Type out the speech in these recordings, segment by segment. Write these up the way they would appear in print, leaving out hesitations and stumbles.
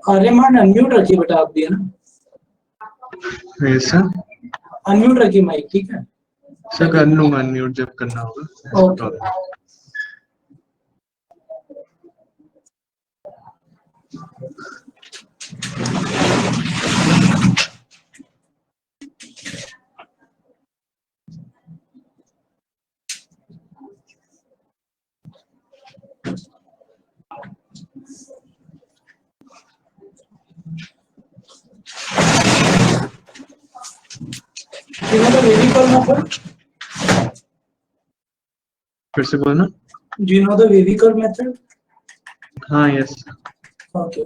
अरेमान unmute रखिए बेटा, आप भी है ना। ऐसा अनम्यूट रखिए माइक, ठीक है सर, कर लूंगा अनम्यूट जब करना होगा। ओके। फिर से बोलना। Do you know the wavy curve method? हाँ, yes. Okay.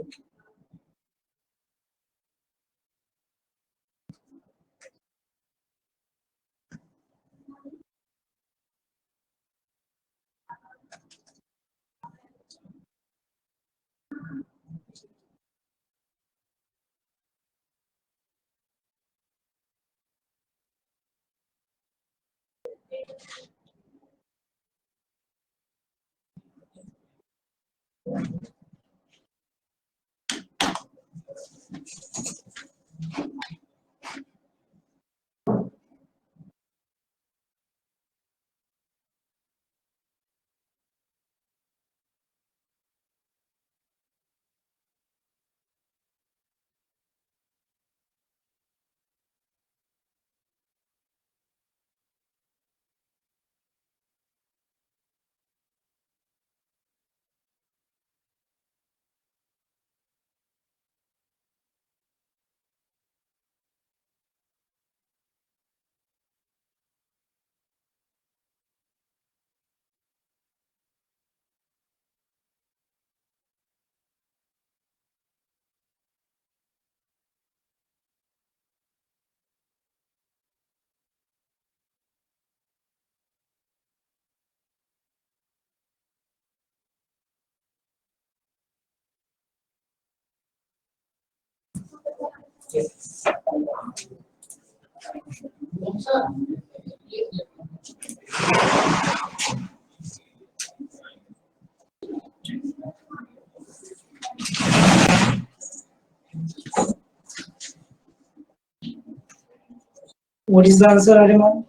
What is the answer, Ariman?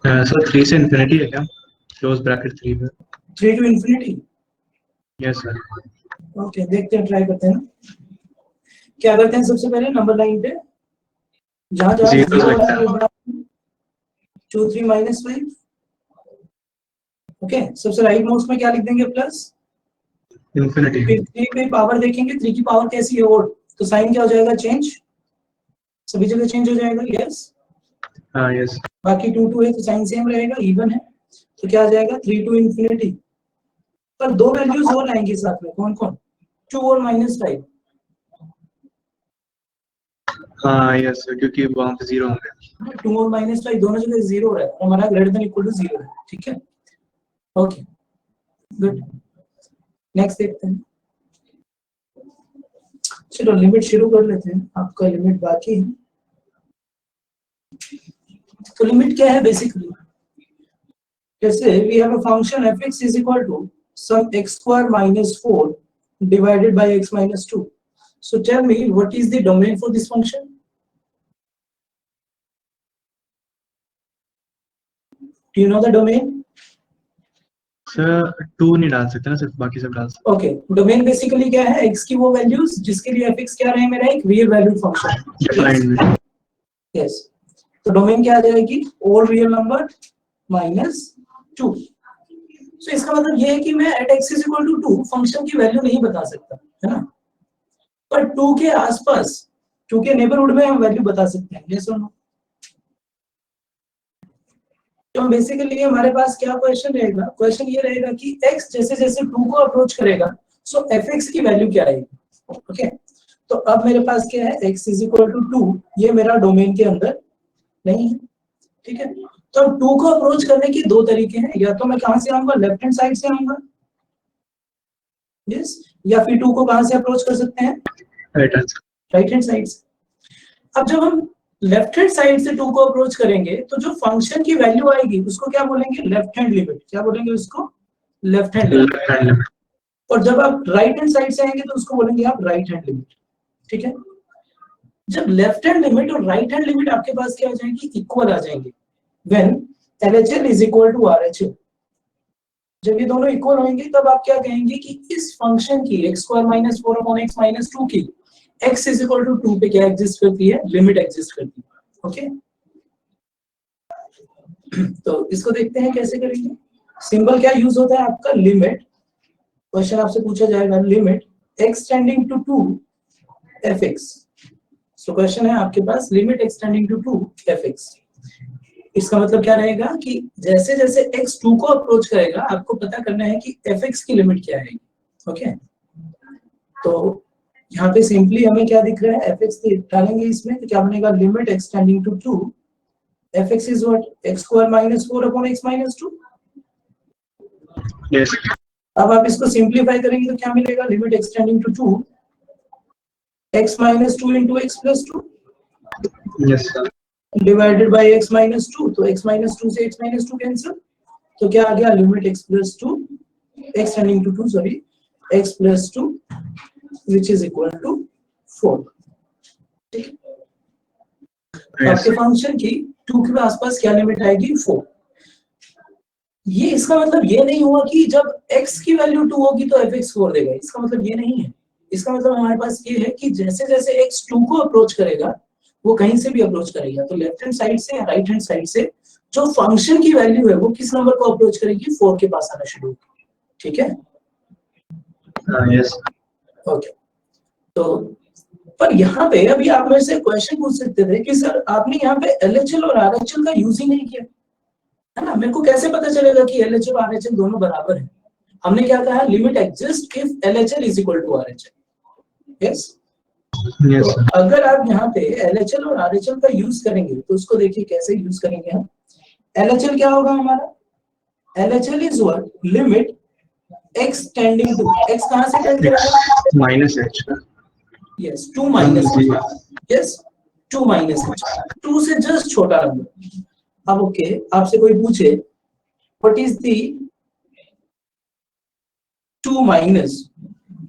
Sir 3 से इन्फिनिटी है क्या? क्लोज ब्रैकेट 3 पे। 3 to infinity? Yes sir. Okay, देखते हैं, ट्राई करते हैं ना। क्या करते हैं सबसे पहले नंबर लाइन पे जहां जहां 0 2 3 -5। ओके, सबसे राइट मोस्ट में क्या लिख देंगे? Plus infinity. फिर 3 पे पावर देखेंगे, 3 की पावर कैसी है? ओड, तो साइन क्या हो जाएगा? चेंज, सभी जगह चेंज हो जाएगा। यस, हाँ यस। बाकी 2 2 है तो साइन सेम रहेगा, इवन है तो क्या आ जाएगा? 3 to infinity। पर दो वैल्यूज और आएंगी साथ में, कौन कौन? 2 और -5। हाँ यस, क्योंकि वहाँ पे 0 होंगे। 2 और -5 दोनों जगह 0 है, हमारा ग्रेटर देन इक्वल टू 0 है, ठीक है। Okay, good. नेक्स्ट देखते हैं। चलो लिमिट शुरू कर लेते हैं, आपका लिमिट बाकी है। तो लिमिट क्या है बेसिकली? जैसे we have a function f(x) is equal to some x² - 4 divided by x - 2। So tell me what is the domain for this function? Do you know the domain? Sir 2 नहीं डाल सकते ना, सिर्फ बाकी सब डाल सकते। ओके, डोमेन बेसिकली क्या है? x की वो वैल्यूज जिसके लिए fx क्या रहे मेरा एक real valued function. Defined. Yes, तो डोमेन क्या आ जाएगी? All real number -2। सो इसका मतलब ये है कि मैं at x is equal to 2 function की वैल्यू नहीं बता सकता, है ना। पर 2 के आसपास, 2 के नेबरहुड में हम वैल्यू बता सकते हैं। यस और नो? तो बेसिकली हमारे पास क्या क्वेश्चन रहेगा? क्वेश्चन ये रहेगा कि x जैसे जैसे 2 को अप्रोच करेगा, सो fx की वैल्यू क्या आएगी? ओके, तो अब मेरे पास क्या है? x इज इक्वल टू 2, ये मेरा डोमेन के अंदर नहीं है, ठीक है। तो अब 2 को अप्रोच करने के दो तरीके हैं, या तो मैं कहां से आऊंगा? लेफ्ट हैंड साइड से आऊंगा, यस, या फिर 2 को कहां से अप्रोच कर सकते हैं? राइट हैंड साइड से। अब जब हम लेफ्ट हैंड साइड से 2 को अप्रोच करेंगे तो जो फंक्शन की वैल्यू आएगी उसको क्या बोलेंगे? Left hand limit. क्या बोलेंगे उसको? लेफ्ट हैंड लिमिट, और जब आप राइट हैंड साइड से आएंगे तो उसको बोलेंगे आप राइट हैंड लिमिट। ठीक है, जब लेफ्ट हैंड लिमिट और राइट हैंड लिमिट आपके पास क्या आ जाएंगी, इक्वल आ जाएंगे, when LHL is equal to RHL। जब ये दोनों इक्वल होंगे तब आप क्या कहेंगे कि इस फंक्शन की x² - 4 अपॉन x - 2 की x इज इक्वल टू 2 पे क्या एग्जिस्ट करती है, लिमिट एग्जिस्ट करती है। ओके, तो इसको देखते हैं कैसे करेंगे। सिंबल क्या यूज होता है आपका, लिमिट। क्वेश्चन आपसे पूछा जाएगा limit x tending to 2 fx। So question है आपके पास limit x tending to 2 fx। इसका मतलब क्या रहेगा कि जैसे जैसे x 2 को अप्रोच करेगा आपको पता करना है कि fx की लिमिट क्या है। ओके, तो यहाँ पे सिंपली हमें क्या दिख रहा है, fx डालेंगे इसमें तो क्या बनेगा, limit x tending to 2 fx is what, x² - 4 upon x - 2। Yes. अब आप इसको सिंप्लीफाई करेंगे तो क्या मिलेगा, limit x tending to 2 x - 2 into x + 2 Yes, sir. Divided by x - 2, तो x - 2 से x - 2 कैंसिल, तो क्या आ गया, limit x + 2 x tending to 2 sorry x + 2 which is equal to 4। ठीक है, Yes. आपके फंक्शन की 2 के आसपास क्या लिमिट आएगी, 4। ये इसका मतलब ये नहीं हुआ कि जब x की वैल्यू 2 होगी तो fx 4 देगा, इसका मतलब ये नहीं है। इसका मतलब हमारे पास ये है कि जैसे जैसे x 2 को अप्रोच करेगा वो कहीं से भी अप्रोच करेगा, तो लेफ्ट हैंड साइड से या राइट हैंड साइड से जो फंक्शन की वैल्यू है वो किस नंबर को अप्रोच करेगी, 4 के पास आना शुरू होगी। ठीक है, Yes. ओके, तो पर यहाँ पे अभी आप मेरे से क्वेश्चन पूछ सकते थे कि सर आपने यहाँ पे LHL और RHL का यूज ही नहीं किया, है ना, मेरे को कैसे पता चलेगा कि LHL और RHL दोनों बराबर हैं। हमने क्या कहा, limit exist if LHL is equal to RHL। Yes, Yes, तो sir. अगर आप यहाँ पे LHL और RHL का यूज करेंगे तो उसको देखिए कैसे यूज करेंगे हम। LHL क्या होगा हमारा, LHL is what, limit x tending to, x कहां से टेंड करेगा, Minus h. Yes 2 minus h, yes 2 minus h, 2 से जस्ट छोटा नंबर। अब ओके, आपसे कोई पूछे व्हाट इज द 2 माइनस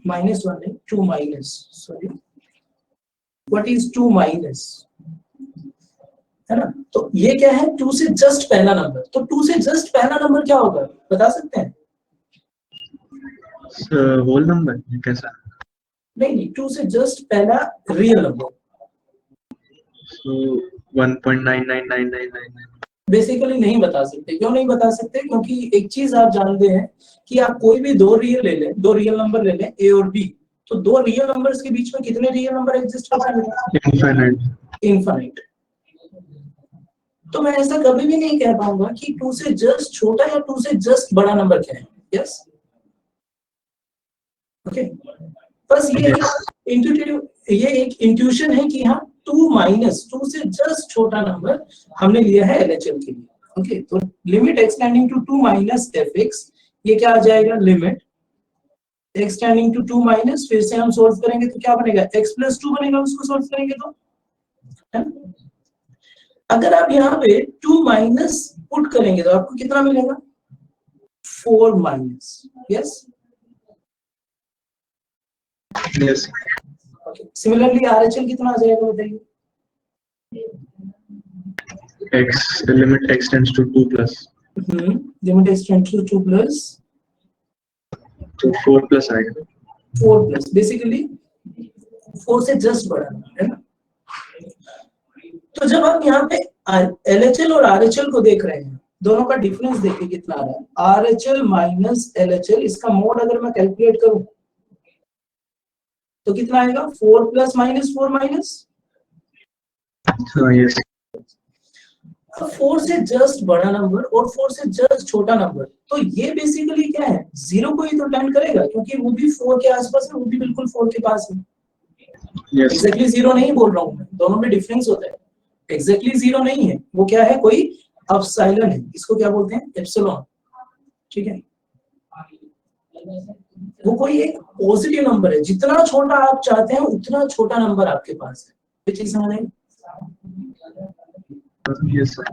-1 है 2 minus sorry what is 2 minus, है ना, तो ये क्या है, 2 से जस्ट पहला नंबर, तो 2 से जस्ट पहला नंबर क्या होगा बता सकते हैं, Whole number कैसा? नहीं 2 से जस्ट पहला रियल नंबर, So 1.99999. बेसिकली नहीं बता सकते। क्यों नहीं बता सकते, क्योंकि एक चीज आप जानते हैं कि आप कोई भी दो रियल ले लें, दो रियल नंबर ले लें ए और बी, तो दो रियल नंबर्स के बीच में कितने रियल नंबर एग्जिस्ट कर सकते हैं, Infinite. इनफाइनाइट। तो मैं ऐसा कभी भी नहीं कह पाऊंगा कि 2 से जस्ट छोटा या 2 से जस्ट बड़ा नंबर क्या है। यस, ओके, बस ये एक इंट्यूशन है कि हाँ 2 माइनस 2 से जस्ट छोटा नंबर हमने लिया है LHL के लिए। ओके, तो limit x tending to 2 minus fx, ये क्या आ जाएगा, limit x tending to 2 minus, फिर से हम सोल्व करेंगे तो क्या बनेगा, x + 2 बनेगा, उसको सोल्व करेंगे तो, है? अगर आप यहाँ पे 2 माइनस पुट करेंगे तो आपको कितना मिलेगा, 4 minus, yes. Yes. Okay, similarly RHL कितना आ जाएगा बताइए, X limit x tends to 2 plus. Limit x tend to 2 plus तो 4 plus आएगा. 4 प्लस, बेसिकली 4 से जस्ट बड़ा है ना। तो जब आप यहाँ पे LHL और RHL को देख रहे हैं, दोनों का डिफरेंस देखिए कितना आ रहा है, RHL माइनस LHL, इसका मोड अगर मैं कैलकुलेट करूं तो कितना आएगा, 4 प्लस माइनस 4 माइनस, Yes. 4 से जस्ट बड़ा नंबर और 4 से जस्ट छोटा नंबर, तो ये बेसिकली क्या है, जीरो को ही तो टेंड करेगा, क्योंकि वो भी 4 के आसपास है, वो भी बिल्कुल 4 के पास है। Yes. एग्जैक्टली जीरो नहीं बोल रहा हूँ मैं, दोनों में डिफरेंस होता है। एग्जैक्टली जीरो नहीं है, वो क्या है, कोई एप्सिलॉन है, इसको क्या बोलते हैं, एप्सिलॉन। ठीक है, वो कोई एक पॉजिटिव नंबर है, जितना छोटा आप चाहते हैं उतना छोटा नंबर आपके पास है। ये चीज समझ आई? Yes, sir.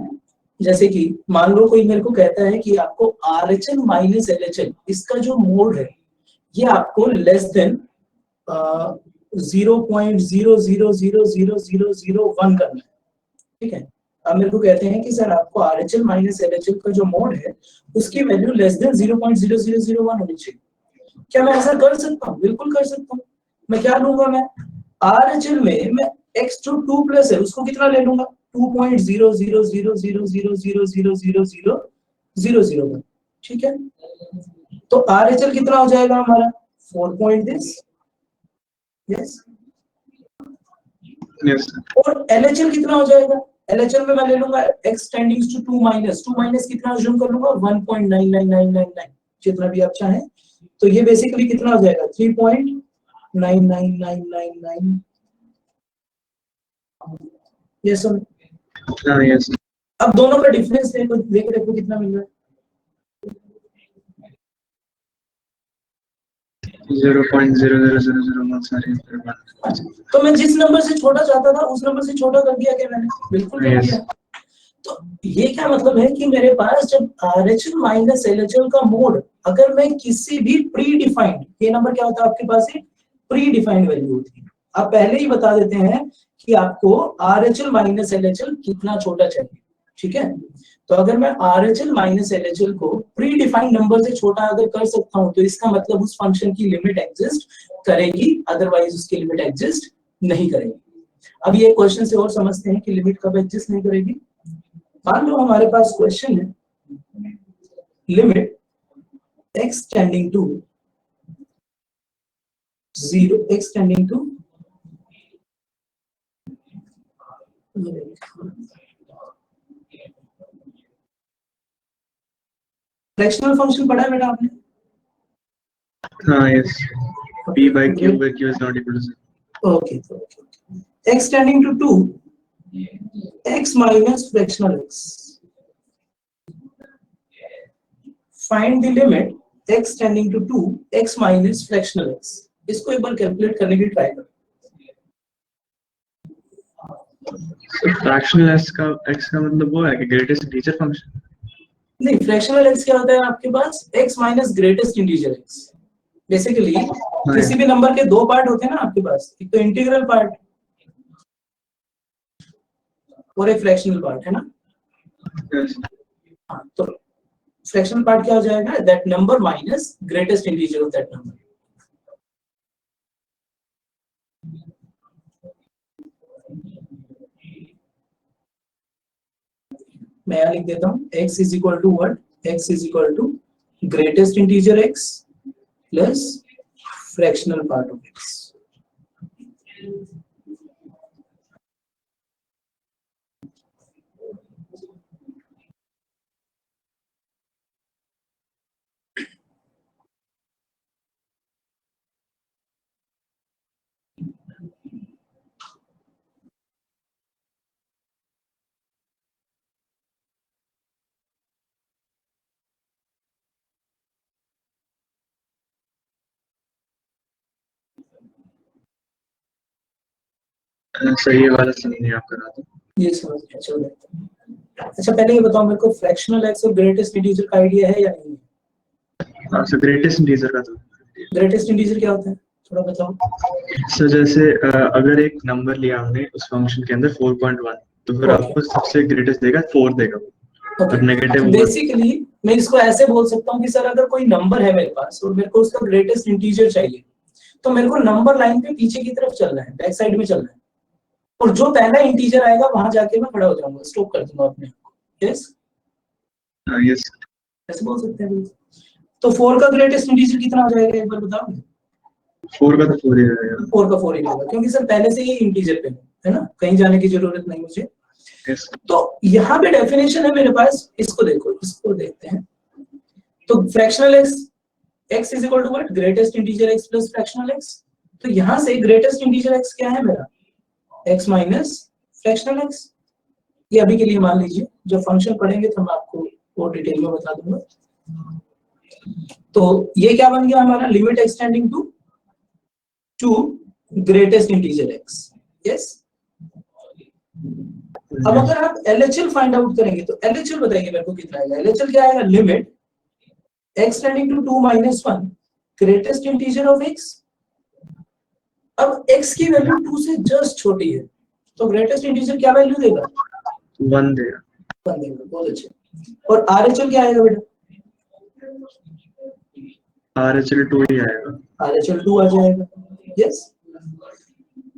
जैसे कि मान लो कोई मेरे को कहता है कि आपको RHL माइनस LHL इसका जो मोड है ये आपको लेस देन 0.00000001 करना है, ठीक है। अब मेरे को कहते हैं कि सर आपको RHL माइनस LHL का जो मोड है उसकी वैल्यू लेस देन 0.0001 होनी चाहिए। क्या मैं ऐसा कर सकता हूँ? बिल्कुल कर सकता हूँ। मैं क्या लूंगा, मैं RHL में मैं x जो 2 प्लस है उसको कितना ले लूंगा 2.000000000001, ठीक है। तो RHL कितना हो जाएगा हमारा 4 पॉइंट दिस, यस। और LHL कितना हो जाएगा, LHL में मैं ले लूंगा x टेंडिंग टू 2 माइनस कितना अज्यूम कर लूंगा 1.99999 जितना भी आप चाहें। तो ये बेसिकली कितना हो जाएगा 3.99999। Yes sir, yes. अब दोनों का डिफरेंस लेके देखो कितना मिल रहा है 0.00001। तो मैं जिस नंबर से छोटा चाहता था उस नंबर से छोटा कर दिया क्या मैंने? बिल्कुल कर दिया। तो ये क्या मतलब है कि मेरे पास जब RHL माइनस LHL का मोड अगर मैं किसी भी प्री डिफाइंड, ये नंबर क्या होता है आपके पास एक प्री डिफाइंड वैल्यू होती है, आप पहले ही बता देते हैं कि आपको RHL माइनस LHL कितना छोटा चाहिए, ठीक है। तो अगर मैं RHL माइनस LHL को प्री डिफाइंड नंबर से छोटा अगर कर सकता हूं तो इसका मतलब उस फंक्शन की लिमिट एग्जिस्ट करेगी, अदरवाइज उसकी लिमिट एग्जिस्ट नहीं करेगी। अब ये क्वेश्चन से और समझते हैं कि लिमिट कब एग्जिस्ट नहीं करेगी। मान लो हमारे पास क्वेश्चन है limit x tending to 0 x tending to fractional function पढ़ा है बेटा आपने? हाँ yes, p by q by q is not equal to 0. Okay, x tending to 2 x minus fractional x, find the limit x tending to 2 x minus fractional x। इसको एक बार calculate करने की try करो। फ्रैक्शनल x का मतलब वो है कि ग्रेटेस्ट इंटीजर फंक्शन। नहीं, फ्रैक्शनल x क्या होता है आपके पास x minus greatest integer x। Basically किसी भी नंबर के दो पार्ट होते हैं ना आपके पास, एक तो इंटीग्रल पार्ट और एक फ्रैक्शनल पार्ट, है ना? yes. हाँ, तो फ्रैक्शनल पार्ट क्या हो जाएगा that number minus greatest integer of that number. मैं यहाँ लिख देता हूँ x is equal to what, x is equal to greatest integer x plus fractional part of x। सही वाला समझिए आप करा दो। ये समझ गया, चलो। अच्छा पहले ये बताओ मेरे को फ्रैक्शनल x और ग्रेटेस्ट इंटीजर का आइडिया है या नहीं? हाँ सर, ग्रेटेस्ट इंटीजर का तो ग्रेटेस्ट इंटीजर क्या होता है थोड़ा बताओ। सर जैसे अगर एक नंबर लिया हमने उस फंक्शन के अंदर 4.1 तो फिर आपको सबसे ग्रेटेस्ट देगा 4 देगा और नेगेटिव। बेसिकली मैं इसको ऐसे बोल सकता हूँ कि सर अगर कोई नंबर है मेरे पास और मेरे को उसका ग्रेटेस्ट इंटीजर चाहिए तो मेरे को नंबर लाइन पे पीछे की तरफ चलना है, बैक साइड में चलना है, और जो पहला इंटीजर आएगा वहां जाके मैं खड़ा हो जाऊंगा, स्टॉप कर दूंगा अपने आप को। यस यस, ऐसे बोल सकते हैं। तो 4 का ग्रेटेस्ट इंटीजर कितना हो जाएगा एक बार बताओ। 4 का तो 4 ही रहेगा। 4 का 4 ही रहेगा क्योंकि सर पहले से ही इंटीजर पे है ना, कहीं जाने की जरूरत नहीं मुझे। yes. तो यहाँ पे डेफिनेशन है मेरे पास, इसको देखो, इसको देखते हैं। तो fractional x is equal to what, greatest integer x plus fractional x। तो यहाँ से ग्रेटेस्ट इंटीजर x क्या है मेरा, x माइनस फ्रैक्शनल x। ये अभी के लिए मान लीजिए, जब फंक्शन पढ़ेंगे तो मैं आपको और डिटेल में बता दूंगा। तो ये क्या बन गया हमारा, limit x tending to greatest integer x। Yes, अब अगर आप LHL फाइंड आउट करेंगे तो LHL बताइए मेरे को कितना आएगा। LHL क्या आएगा, limit x tending to 2 - 1 greatest integer of x। अब x की वैल्यू 2 से जस्ट छोटी है तो ग्रेटेस्ट इंटीजर क्या वैल्यू देगा, 1 देगा। 1 देगा, बहुत अच्छे। और RHL क्या आएगा बेटा, RHL 2 ही आएगा। RHL 2 आ जाएगा, यस।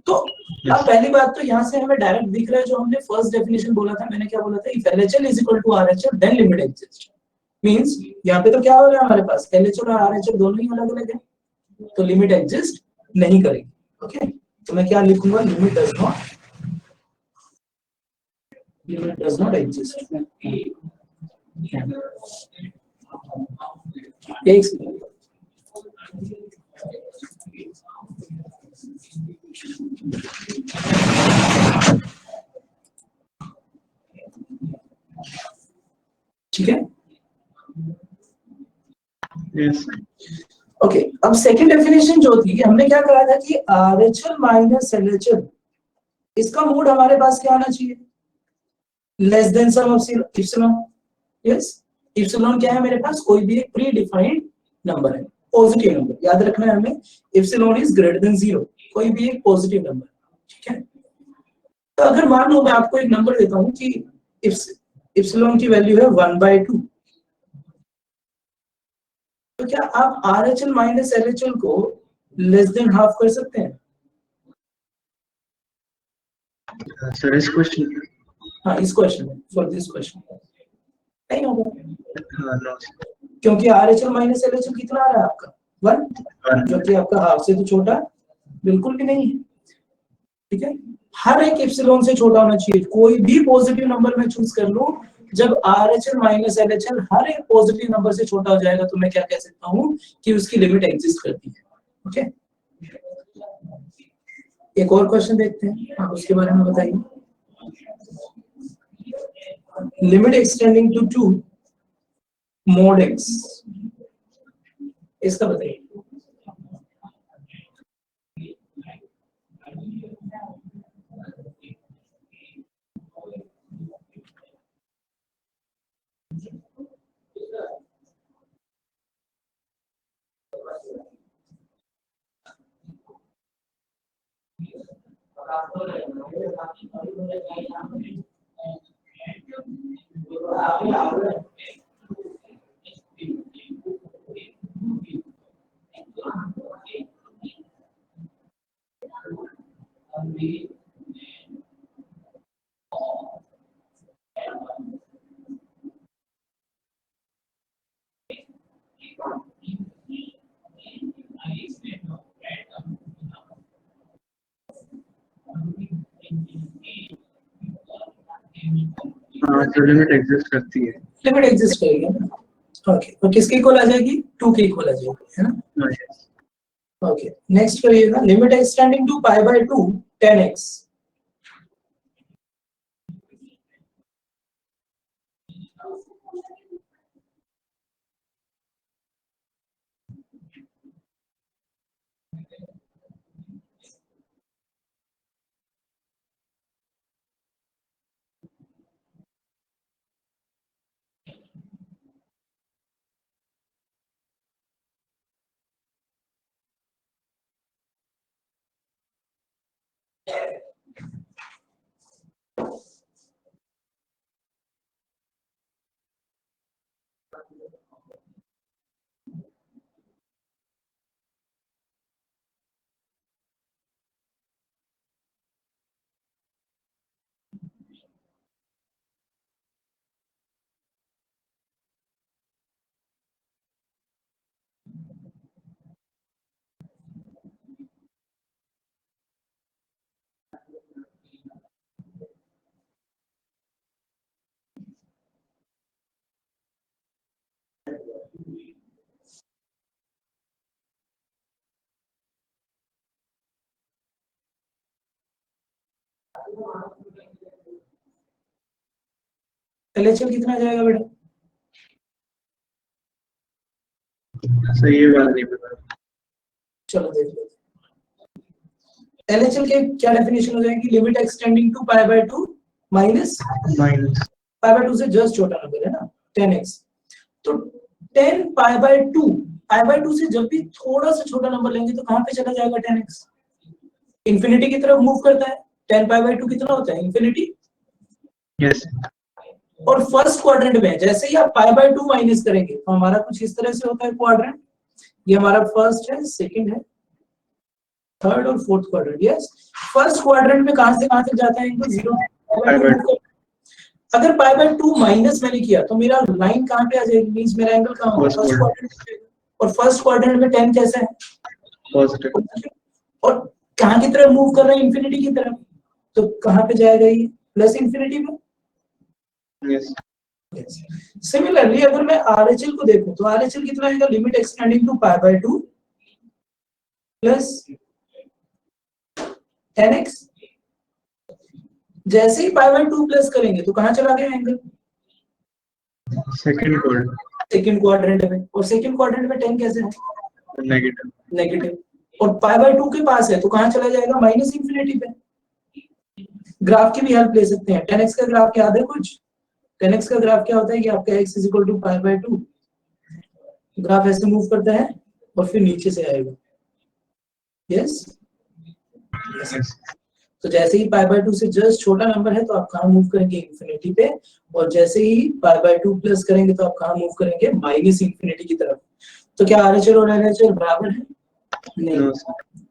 तो अब पहली बात तो यहाँ से हमें डायरेक्ट दिख रहा है जो हमने फर्स्ट डेफिनेशन बोला था, मैंने क्या बोला था, if LHL is equal to RHL then limit exist. Means यहाँ पे तो क्या हो रहा है हमारे पास, LHL और RHL दोनों ही अलग अलग है तो लिमिट एग्जिस्ट नहीं करेगी। ओके, तो मैं क्या लिखूंगा, लिमिट डज नॉट एग्जिस्ट। एक सेकंड, ठीक है। यस। ओके, अब सेकंड डेफिनेशन जो थी, हमने क्या कहा था कि RHL माइनस LHL, इसका मोड हमारे पास क्या आना चाहिए, less than some of epsilon. Yes, epsilon क्या है मेरे पास, कोई भी एक प्री डिफाइंड नंबर है, पॉजिटिव नंबर, याद रखना है हमें, इप्सिलॉन इज ग्रेटर देन 0, कोई भी एक पॉजिटिव नंबर, ठीक है। तो अगर मान लो मैं आपको एक नंबर देता हूं कि इप्सिलॉन की वैल्यू है 1/2, तो क्या आप RHL माइनस LHL को लेस देन हाफ कर सकते हैं? सर इस क्वेश्चन, हाँ, इस क्वेश्चन में, फॉर दिस क्वेश्चन नहीं होगा, नो क्योंकि RHL माइनस LHL कितना आ रहा है आपका 1, जो कि आपका हाफ से तो छोटा बिल्कुल भी नहीं है, ठीक है। हर एक एप्सिलॉन से छोटा होना चाहिए, कोई भी पॉजिटिव नंबर मैं चूज कर लूं, जब RHL माइनस LHL हर एक पॉजिटिव नंबर से छोटा हो जाएगा तो मैं क्या कह सकता हूं कि उसकी लिमिट एग्जिस्ट करती है। ओके, एक और क्वेश्चन देखते हैं, हाँ उसके बारे में बताइए। Limit x tending to 2 mod x, इसका बताइए। हाँ, तो लिमिट एग्जिस्ट करती है। लिमिट एग्जिस्ट करेगी ना, ओके, और किसके इक्वल आ जाएगी, 2 के इक्वल आ जाएगी, है ना। ओके, नेक्स्ट करिएगा, limit x tending to π/2 10x, LHL कितना जाएगा बेटा, सही है, वाला नहीं पता। चलो देख लेते हैं। LHL के क्या डेफिनेशन हो जाएगी, limit x tending to π/2 minus minus pi by 2 से जस्ट छोटा नंबर है ना 10x। तो 10 पाई बाय 2 से जब भी थोड़ा सा छोटा नंबर लेंगे तो कहां पे चला जाएगा 10x? इंफिनिटी की तरफ मूव करता है। 10 पाई बाय 2 कितना होता है? इंफिनिटी। यस और फर्स्ट क्वाड्रेंट में जैसे ही आप पाई बाय 2 माइनस करेंगे तो हमारा कुछ इस तरह से होता है क्वाड्रेंट। ये हमारा फर्स्ट है, सेकंड है, थर्ड और fourth quadrant. Yes, first quadrant में कहां से कहां तक जाता है एंगल? 0। अगर पाई बाय 2 माइनस मैंने किया तो मेरा लाइन कहां पे आ जाएगी? मींस मेरा एंगल कहां होगा? फर्स्ट क्वाड्रेंट में। और फर्स्ट क्वाड्रेंट में 10 कैसा है? पॉजिटिव। और कहां की तरफ मूव कर रहा है? इंफिनिटी की तरफ। तो कहां पे जाएगा ये? प्लस इंफिनिटी में। यस सिमिलरली अगर मैं RHL को देखूं तो RHL कितना आएगा? Limit x tending to pi by 2 plus 10x। जैसे ही पाई बाय 2 प्लस करेंगे तो कहां चला गया एंगल? सेकंड क्वाड्रेंट में। और सेकंड क्वाड्रेंट में 10 कैसे है? नेगेटिव। और पाई बाय 2 के पास है तो कहां चला जाएगा? माइनस इंफिनिटी पे। ग्राफ की भी हेल्प ले सकते हैं। 10x का ग्राफ याद है कुछ? 10x का ग्राफ क्या होता है कि आपका x is equal to pi by 2, graph ऐसे मूव करता है और फिर नीचे से आएगा। यस तो जैसे ही पाई बाय 2 से जस्ट छोटा नंबर है तो आप कहां मूव करेंगे? इंफिनिटी पे। और जैसे ही पाई बाय 2 प्लस करेंगे तो आप कहां मूव करेंगे? माइनस इंफिनिटी की तरफ। तो क्या RHL और LHL बराबर है? नहीं।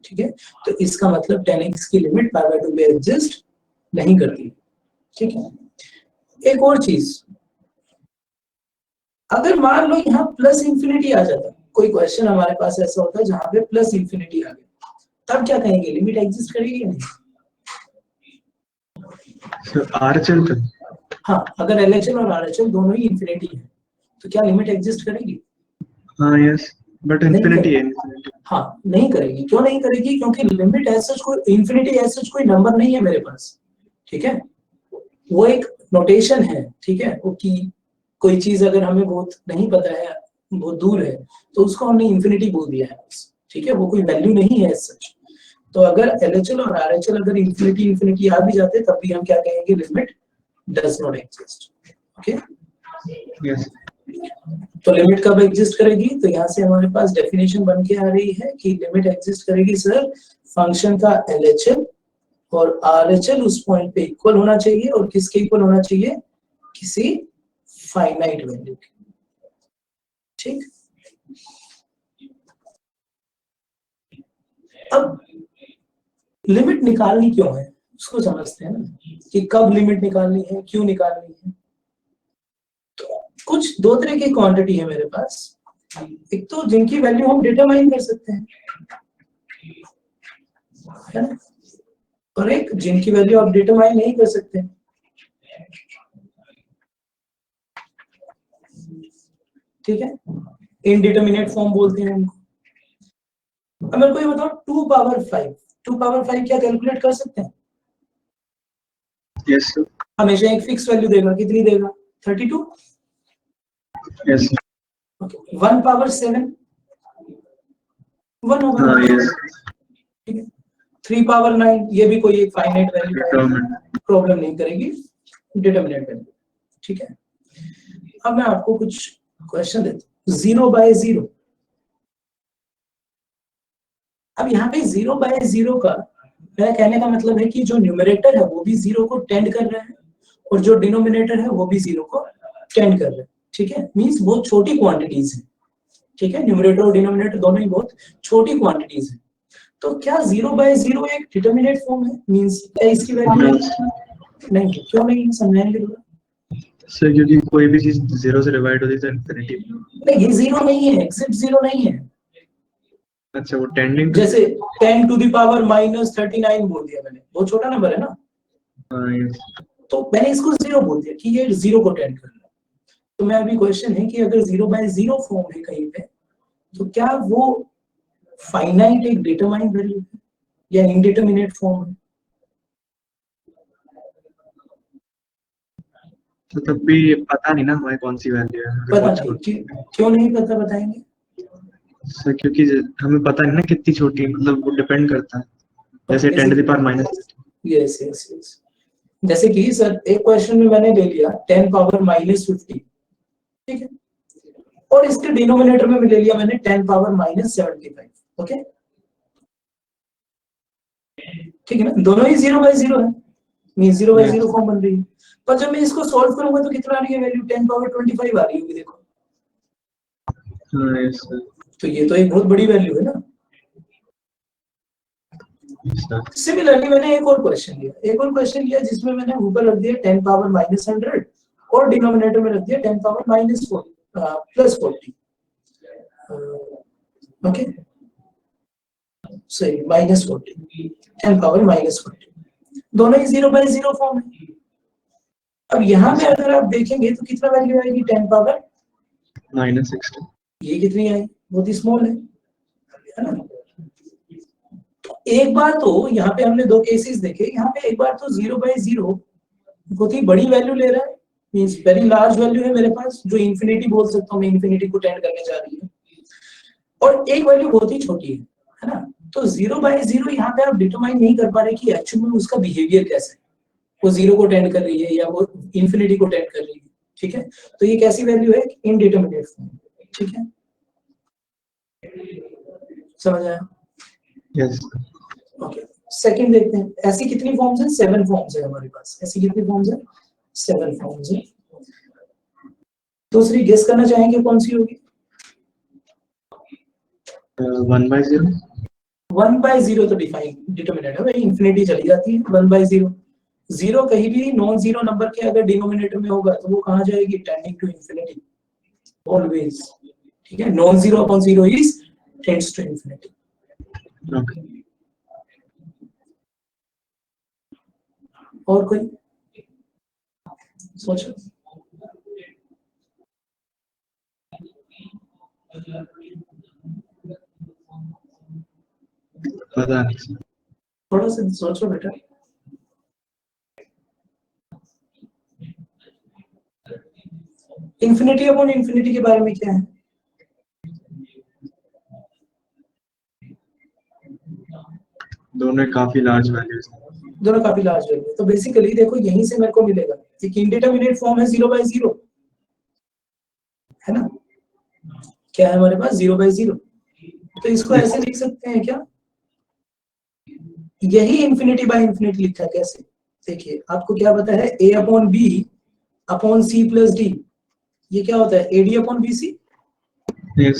ठीक है, तो इसका मतलब 10x की लिमिट पाई बाय 2 पे एग्जिस्ट नहीं करती। ठीक है, एक और चीज, अगर मान लो यहाँ प्लस इंफिनिटी आ जाता, कोई क्वेश्चन हमारे पास ऐसा होता है जहां पे प्लस इंफिनिटी आ गया, तब क्या कहेंगे? लिमिट एग्जिस्ट करेगी या नहीं? RHL पे हाँ, अगर LHL और RHL दोनों ही इंफिनिटी है तो क्या लिमिट एग्जिस्ट करेगी? हाँ यस, बट इंफिनिटी है। हाँ, नहीं करेगी। क्यों नहीं करेगी? क्योंकि लिमिट एज सच कोई इंफिनिटी एज सच कोई नंबर नहीं है मेरे पास। ठीक है, वो एक नोटेशन है। ठीक है, वो कि कोई चीज अगर हमें बहुत नहीं पता है, बहुत दूर है, तो उसको हमने इंफिनिटी बोल दिया है बस। ठीक है, वो कोई वैल्यू नहीं है एज सच। तो अगर LHL और RHL अगर इंफिनिटी इंफिनिटी आ भी जाते तब भी हम क्या कहेंगे? Limit does not exist. Okay, yes तो लिमिट कब एग्जिस्ट करेगी? तो यहाँ से हमारे पास डेफिनेशन बन के आ रही है कि लिमिट एग्जिस्ट करेगी सर फंक्शन का LHL और RHL उस पॉइंट पे इक्वल होना चाहिए। और किसके इक्वल होना चाहिए? किसी फाइनाइट वैल्यू के। ठीक, अब लिमिट निकालनी क्यों है उसको समझते हैं ना, कि कब लिमिट निकालनी है, क्यों निकालनी है। तो कुछ दो तरह की क्वांटिटी है मेरे पास। एक तो जिनकी वैल्यू हम डिटरमाइन कर सकते हैं, है ना, और एक जिनकी वैल्यू आप डिटरमाइन नहीं कर सकते। ठीक है, इनडिटरमिनेट फॉर्म बोलते हैं उनको। अब मेरे को ये बताओ 2 पावर 5 क्या कैलकुलेट कर सकते हैं? यस हमेशा एक फिक्स वैल्यू देगा। कितनी देगा? 32। यस ओके, 1 पावर 7 1 होगा। हाँ यस ठीक है, 3 पावर 9 ये भी कोई एक फाइनाइट वैल्यू है, प्रॉब्लम नहीं करेगी, डिटरमिनेट वैल्यू। ठीक है, अब मैं आपको कुछ क्वेश्चन देता हूं। 0 बाय 0, अब यहाँ पे 0 बाय 0 का मेरा कहने का मतलब है कि जो न्यूमरेटर है वो भी 0 को टेंड कर रहा है और जो डिनोमिनेटर है वो भी 0 को टेंड कर रहा है। ठीक है, मींस बहुत छोटी क्वांटिटीज है। ठीक है, न्यूमरेटर और डिनोमिनेटर दोनों ही बहुत छोटी क्वांटिटीज है। तो क्या 0 बाय 0 एक डिटरमिनेट फॉर्म है? मींस क्या इसकी वैल्यू नहीं? क्यों नहीं? समझाएंगे थोड़ा सर, क्योंकि कोई भी चीज 0 से डिवाइड होती है तो इंफिनिटी। नहीं, ये 0 नहीं है, एग्जैक्ट 0 नहीं है। अच्छा, वो टेंडिंग जैसे 10 टू द पावर माइनस 39 बोल दिया मैंने, बहुत छोटा नंबर है ना। हाँ यस तो मैंने इसको 0 बोल दिया कि ये 0 को टेंड कर रहा है। तो मैं अभी क्वेश्चन है कि अगर 0 बाय 0 फॉर्म है कहीं पे, तो क्या वो फाइनाइट एक डिटरमाइंड वैल्यू है या इनडिटरमिनेट फॉर्म है? तो तब भी पता नहीं ना हमें कौन सी वैल्यू है। पता नहीं, क्यों नहीं पता? बताएंगे सर, क्योंकि हमें पता नहीं ना कितनी छोटी है, मतलब वो डिपेंड करता है। जैसे 10 to the power minus. Yes yes yes, जैसे कि सर एक क्वेश्चन में मैंने ले लिया 10 पावर -50, ठीक है, और इसके डिनोमिनेटर में ले लिया मैंने 10 पावर -75, ओके, ठीक है ना, दोनों ही 0/0 है, मीन 0/0 फॉर्म बन रही है। पर जब मैं इसको सॉल्व करूंगा तो कितना आ रही है वैल्यू, 10 पावर 25 आ रही होगी, देखो। yes, sir. तो ये तो एक बहुत बड़ी वैल्यू है ना। Yes, sir. सिमिलरली मैंने एक और क्वेश्चन लिया जिसमें मैंने ऊपर रख दिया 10 पावर -100 और डिनोमिनेटर में रख दिया 10 पावर +40, ओके, सही, -40, 10 पावर -40, दोनों ही 0/0 फॉर्म है। अब यहाँ पे अगर आप देखेंगे तो कितना वैल्यू आएगी, 10 पावर -60, ये कितनी आई, बहुत ही स्मॉल है ना। तो एक बार तो यहाँ पे हमने दो केसेस देखे, यहाँ पे एक बार तो 0/0 बहुत ही बड़ी वैल्यू ले रहा है, मींस वेरी लार्ज वैल्यू है मेरे पास, जो इंफिनिटी बोल सकता हूँ मैं, इंफिनिटी को टेंड करने जा रही है, और एक वैल्यू बहुत ही छोटी है ना। तो 0/0 यहाँ पे आप डिटरमाइन नहीं कर पा रहे कि एक्चुअली में उसका बिहेवियर कैसा है, वो 0 को टेंड कर रही है या वो इंफिनिटी को टेंड कर रही है, ठीक है। तो ये कैसी वैल्यू है, इनडिटरमिनेट फॉर्म, ठीक है, समझ आया? yes, ओके, सेकंड देखते हैं, ऐसी कितनी फॉर्म्स हैं, 7 फॉर्म्स है हमारे पास, ऐसी कितनी फॉर्म्स है, 7 फॉर्म्स है। दूसरी गेस करना चाहेंगे कौन सी होगी, 1/0, 1/0 तो डिटरमिनेट है भाई, इंफिनिटी चली जाती है, 1/0, 0 कहीं भी नॉन जीरो नंबर के अगर डिनोमिनेटर में होगा तो वो कहाँ जाएगी, टेंडिंग टू इंफिनिटी ऑलवेज, ठीक है, non zero upon zero is tends to infinity. okay. और कोई सोचो, पता नहीं sir. थोड़ा सा सोचो बेटा। इंफिनिटी अपॉन इंफिनिटी के बारे में क्या है, दोनों काफी लार्ज वैल्यूज हैं। दोनों काफी लार्ज वैल्यू है, तो बेसिकली देखो यहीं से मेरे को मिलेगा एक इनडिटरमिनेट फॉर्म है 0/0, है ना, क्या है हमारे पास 0/0, तो इसको ऐसे लिख सकते हैं क्या, यही इंफिनिटी बाय इंफिनिटी लिखा है, कैसे, देखिए आपको क्या पता है, a upon b upon c plus d, ये क्या होता है, ad अपॉन bc, yes,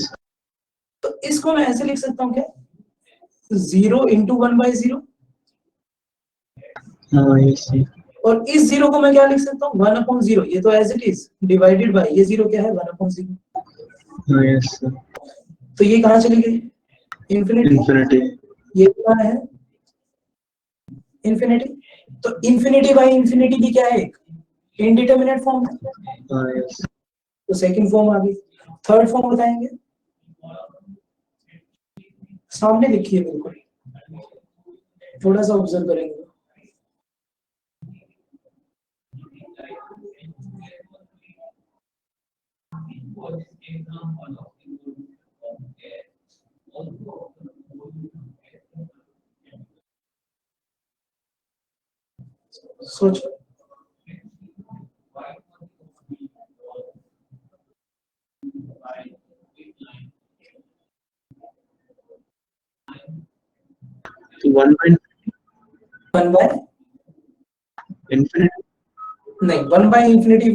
तो इसको मैं ऐसे लिख सकता हूँ क्या, 0 इंटू 1/0, हाँ yes, sir. और इस 0 को मैं क्या लिख सकता हूँ, 1/0, ये तो as it is divided by ये 0 क्या है, 1/0, हाँ yes, sir. तो ये कहाँ चली गई, इंफिनिटी, Infinity, ये क्या है, इंफिनिटी, तो इंफिनिटी बाय इंफिनिटी भी क्या है, एक इनडिटरमिनेट फॉर्म है, हाँ yes, तो सेकंड फॉर्म आ गई। थर्ड फॉर्म बताएंगे, सामने लिखिए बिल्कुल, थोड़ा सा ऑब्जर्व करेंगे, सोचो, तो 1/infinity, 1/, नहीं 1/infinity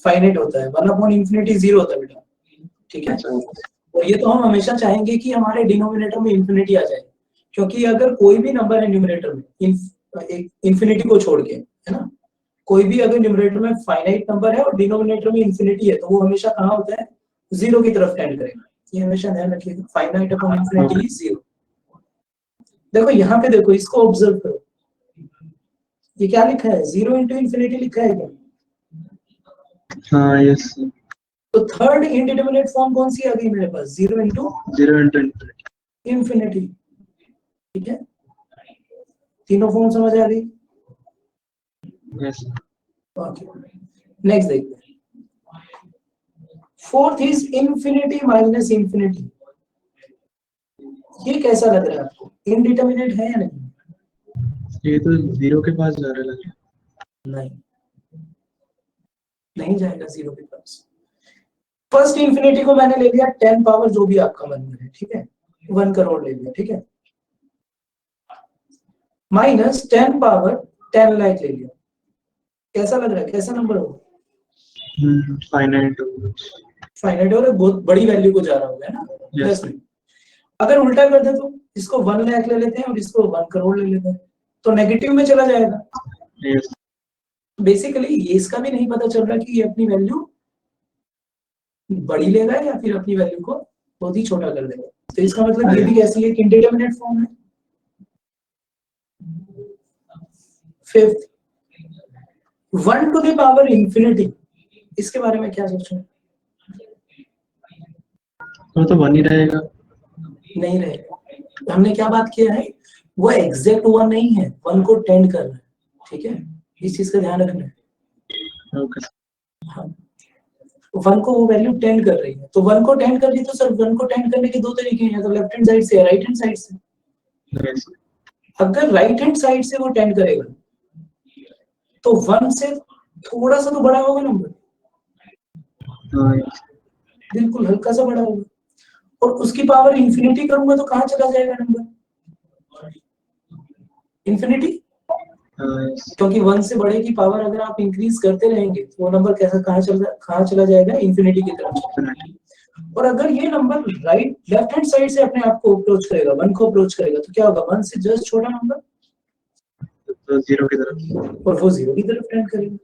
फाइनाइट होता है, 1/infinity 0 होता है बेटा, ठीक है, और ये तो हम हमेशा चाहेंगे कि हमारे डिनोमिनेटर में इंफिनिटी आ जाए, क्योंकि अगर कोई भी नंबर है न्यूमरेटर में इंफिनिटी को छोड़ के, है ना, कोई भी अगर न्यूमरेटर में फाइनाइट नंबर है और डिनोमिनेटर में इंफिनिटी है, तो वो हमेशा कहाँ होता है, 0 की तरफ टेंड करेगा, ये हमेशा ध्यान रखिएगा, फाइनाइट अपॉन इंफिनिटी इज 0। देखो यहाँ पे देखो, इसको ऑब्जर्व करो, ये क्या लिखा है, 0 इंटू इंफिनिटी लिखा है क्या, हाँ yes, sir. तो थर्ड इंडिटरमिनेट फॉर्म कौन सी आ गई मेरे पास, 0 इंटू 0 into infinity, इंफिनिटी, ठीक है, तीनों फॉर्म समझ आ गई, yes, sir. ओके, नेक्स्ट देखते हैं, fourth is infinity minus infinity, ये कैसा लग रहा है आपको, इनडिटरमिनेट है या नहीं, ये तो 0 के पास जा रहा है, नहीं, नहीं जाएगा 0 के पास। फर्स्ट इंफिनिटी को मैंने ले लिया 10 पावर जो भी आपका मन में है, ठीक है, 1 करोड़ ले लिया, ठीक है, माइनस 10 पावर 10 लाख ले लिया। कैसा लग रहा है, कैसा नंबर होगा? फाइनाइट और बहुत बड़ी वैल्यू को जा रहा होगा, है ना? yes. अगर उल्टा कर दे तो इसको 1 लाख ले लेते हैं और इसको 1 करोड़ ले लेते हैं, तो नेगेटिव में चला जाएगा। yes. बेसिकली ये इसका भी नहीं पता चल रहा कि ये अपनी वैल्यू बड़ी लेगा या फिर अपनी वैल्यू को बहुत ही छोटा कर देगा। तो इसका मतलब ये भी कैसी है, एक इंडिटरमिनेट फॉर्म है। Fifth, 1 to the power infinity, इसके बारे में क्या सोचो? तो 1 ही रहेगा। नहीं रहेगा। हमने क्या बात किया है, वो एग्जैक्ट 1 नहीं है, 1 को टेंड कर रहा है, ठीक है, इस चीज का ध्यान रखना है। okay. हाँ, 1 को वो वैल्यू टेंड कर रही है, तो 1 को टेंड कर रही है, तो सर 1 को टेंड करने के दो तरीके हैं, तो लेफ्ट हैंड साइड से या राइट हैंड साइड से। yes. अगर राइट हैंड साइड से वो टेंड करेगा तो 1 से थोड़ा सा तो बड़ा होगा नंबर, yes. बिल्कुल हल्का सा बड़ा होगा, और उसकी पावर इंफिनिटी करूंगा तो कहां चला जाएगा नंबर? इंफिनिटी। yes. क्योंकि 1 से बड़े की पावर अगर आप इंक्रीज करते रहेंगे तो वो नंबर कैसा कहां चला जाएगा? इंफिनिटी की तरफ। और अगर ये number right left hand side से अपने आप को अप्रोच करेगा, 1 को अप्रोच करेगा, तो क्या होगा? 1 से जस्ट छोटा नंबर, तो 0 की तरफ, और वो 0 की तरफ टेंड करेगा।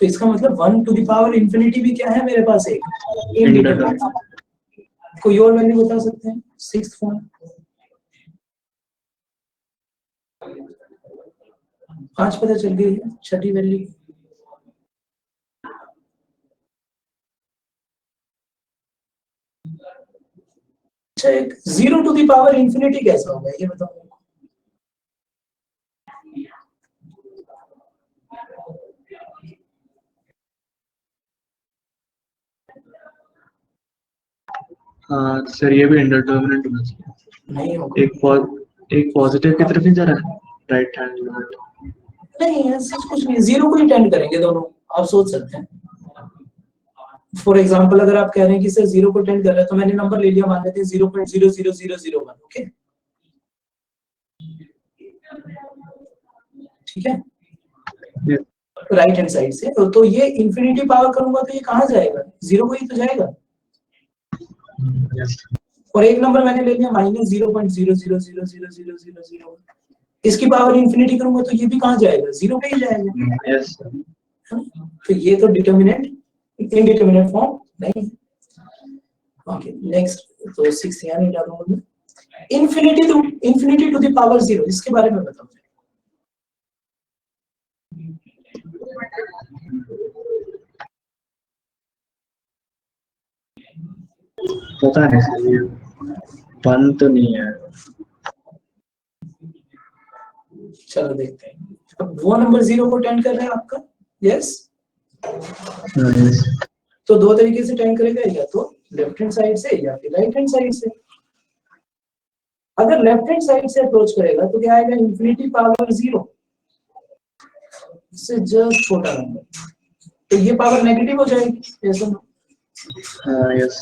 तो इसका मतलब 1 टू द पावर इंफिनिटी भी क्या है मेरे पास? एक इंडिटरमिनेट। कोई और वैल्यू बता सकते हैं? सिक्स्थ फॉर्म, 5 पता चल गई है, छठी वैल्यू। अच्छा, एक 0 टू द पावर इंफिनिटी कैसा होगा ये बताओ। हाँ सर, ये भी इंडिटरमिनेट होना चाहिए। नहीं होगा, एक पॉजिटिव की तरफ ही जा रहा है, राइट हैंड लिमिट। नहीं ऐसा कुछ नहीं, 0 को ही टेंड करेंगे दोनों, आप सोच सकते हैं। फॉर एग्जाम्पल अगर आप कह रहे हैं कि सर 0 को टेंड कर रहा है, तो मैंने नंबर ले लिया, मान लेते हैं 0.00001, ओके, ठीक है, राइट हैंड साइड से। तो ये इंफिनिटी पावर करूंगा तो ये कहां जाएगा? 0 को ही तो जाएगा। yes. और एक नंबर मैंने ले लिया -0.0000000, इसकी पावर इंफिनिटी करूंगा तो ये भी कहां जाएगा? 0 पे ही जाएगा। yes. तो ये तो डिटरमिनेंट इंडिटरमिनेट फॉर्म नहीं। ओके नेक्स्ट, तो 6 यहाँ नहीं डालूंगा मैं। इंफिनिटी टू द पावर 0, इसके बारे में बताओ। पता नहीं सर, ये 1 तो नहीं है। चलो देखते हैं। अब वो नंबर 0 को टेंड कर रहा है आपका, यस। yes. तो दो तरीके से टेंड करेगा, या तो लेफ्ट हैंड साइड से या फिर राइट हैंड साइड से। अगर लेफ्ट हैंड साइड से अप्रोच करेगा तो क्या आएगा? इंफिनिटी पावर 0 से जस्ट छोटा नंबर, तो ये पावर नेगेटिव हो जाएगी, ऐसा ना? yes.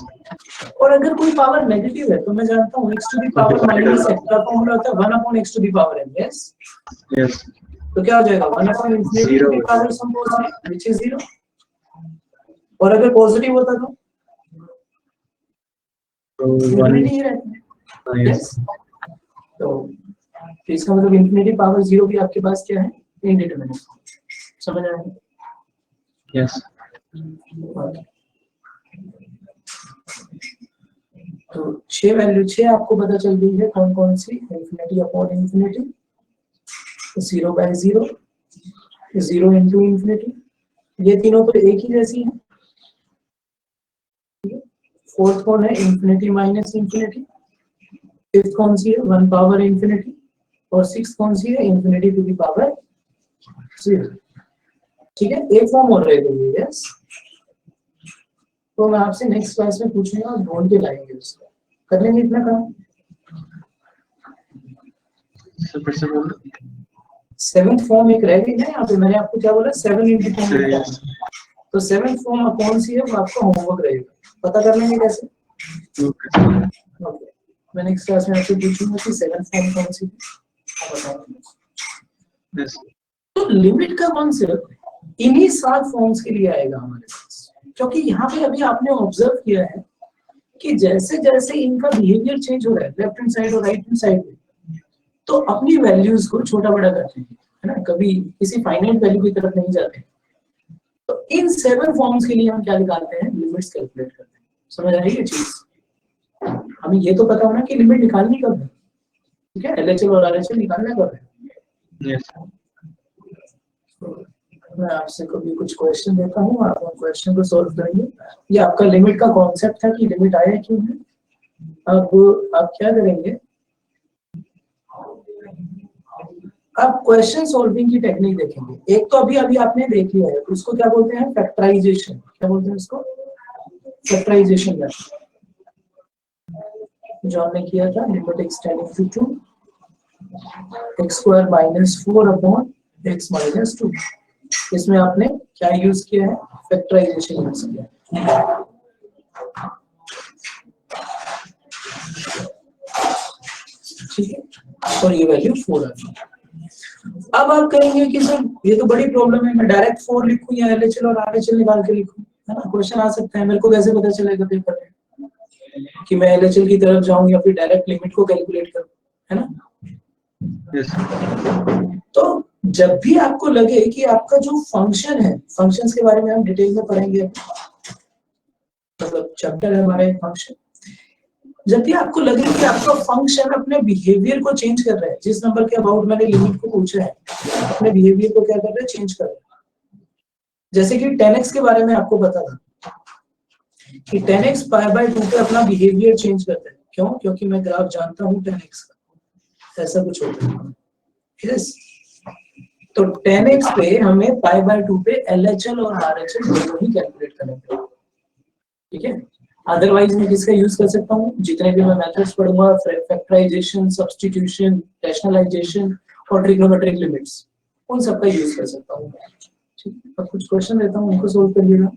और अगर कोई पावर नेगेटिव है तो मैं जानता हूँ x to the power minus n का फॉर्मूला होता है 1/x to the power n, yes. yes. तो क्या हो जाएगा? 1/infinity to the power some positive which is 0। और अगर पॉजिटिव होता तो इंफिनिटी ही रहता है, यस। तो इसका मतलब इंफिनिटी पावर 0 भी आपके पास क्या है? इंडिटरमिनेट। समझ आया? yes. तो 6 वैल्यू 6 आपको पता चल गई है कौन कौन सी? Infinity upon infinity, 0/0, 0 into infinity, ये तीनों तो एक ही जैसी हैं। फोर्थ कौन है? Infinity minus infinity. फिफ्थ कौन सी है? 1 पावर इंफिनिटी। और सिक्स कौन सी है? Infinity to the power 0। ठीक है, एक फॉर्म और रहेगा, यस। तो मैं आपसे नेक्स्ट क्लास में पूछूंगा, ढूंढ के लाएंगे उसको, कर लेंगे इतना काम। सेवेंथ फॉर्म एक रह गई ना यहाँ पे, मैंने आपको क्या बोला 7 इंटू फॉर्म, तो सेवेंथ फॉर्म अब कौन सी है वो आपका होमवर्क रहेगा, पता कर लेंगे कैसे। ओके, मैं नेक्स्ट क्लास में आपसे पूछूंगा कि सेवेंथ फॉर्म कौन सी है। तो लिमिट का कॉन्सेप्ट इन्हीं 7 फॉर्म्स के लिए आएगा हमारे पास, क्योंकि यहाँ पे अभी आपने ऑब्जर्व किया है कि जैसे जैसे इनका बिहेवियर चेंज हो रहा है लेफ्ट हैंड साइड और राइट हैंड साइड में, तो अपनी वैल्यूज को छोटा बड़ा करते हैं, है ना, कभी किसी फाइनाइट वैल्यू की तरफ नहीं जाते। तो इन 7 फॉर्म्स के लिए हम क्या निकालते हैं, लिमिट्स कैलकुलेट करते हैं। समझ आ रही है चीज, हमें ये तो पता होना कि लिमिट निकालनी कब है, ठीक है, एलएचएल और आरएचएल निकालना कब है। यस मैं आपसे कभी कुछ क्वेश्चन देता हूँ, आप उन क्वेश्चन को सॉल्व करेंगे। ये आपका लिमिट का कॉन्सेप्ट था कि लिमिट आया क्यों है। अब आप क्या करेंगे, आप क्वेश्चन सॉल्विंग की टेक्निक देखेंगे। एक तो अभी अभी आपने देख लिया है, उसको क्या बोलते हैं, फैक्टराइजेशन। क्या बोलते हैं उसको, फैक्टराइजेशन। जो हमने किया था, limit x tending to x square minus 4 upon x minus 2, इसमें आपने क्या यूज किया है, फैक्टराइजेशन यूज किया है। ठीक है, और ये वैल्यू 4 आ गई। अब आप कहेंगे कि सर ये तो बड़ी प्रॉब्लम है, मैं डायरेक्ट 4 लिखूं या एलएचएल और आरएचएल निकाल के लिखूं, है ना, क्वेश्चन आ सकता है। मेरे को कैसे पता चलेगा पेपर में कि मैं एलएचएल की तरफ जाऊं या फिर डायरेक्ट लिमिट को कैलकुलेट करूं, है ना। यस तो जब भी आपको लगे कि आपका जो फंक्शन है, फंक्शंस के बारे में हम डिटेल में पढ़ेंगे, मतलब चैप्टर है हमारा एक फंक्शन, जब भी आपको लगे कि आपका फंक्शन अपने बिहेवियर को चेंज कर रहा है, जिस नंबर के अबाउट मैंने लिमिट को पूछा है, अपने बिहेवियर को क्या कर रहा है, चेंज कर रहा है। जैसे कि 10x के बारे में आपको पता था कि 10x π/2 पे अपना बिहेवियर चेंज करता है। क्यों, क्योंकि मैं ग्राफ जानता हूँ 10x का, ऐसा कुछ होता है। यस, तो 10x पे हमें π/2 पे LHL और RHL दोनों ही कैलकुलेट करेंगे, ठीक है। अदरवाइज मैं किसका यूज कर सकता हूँ, जितने भी मैं मेथड्स पढ़ूंगा, फैक्टराइजेशन, सब्स्टिट्यूशन, रैशनलाइजेशन और ट्रिग्नोमेट्रिक लिमिट्स, उन सब का यूज कर सकता हूँ। ठीक है, अब कुछ क्वेश्चन देता हूँ, उनको सोल्व करिएगा।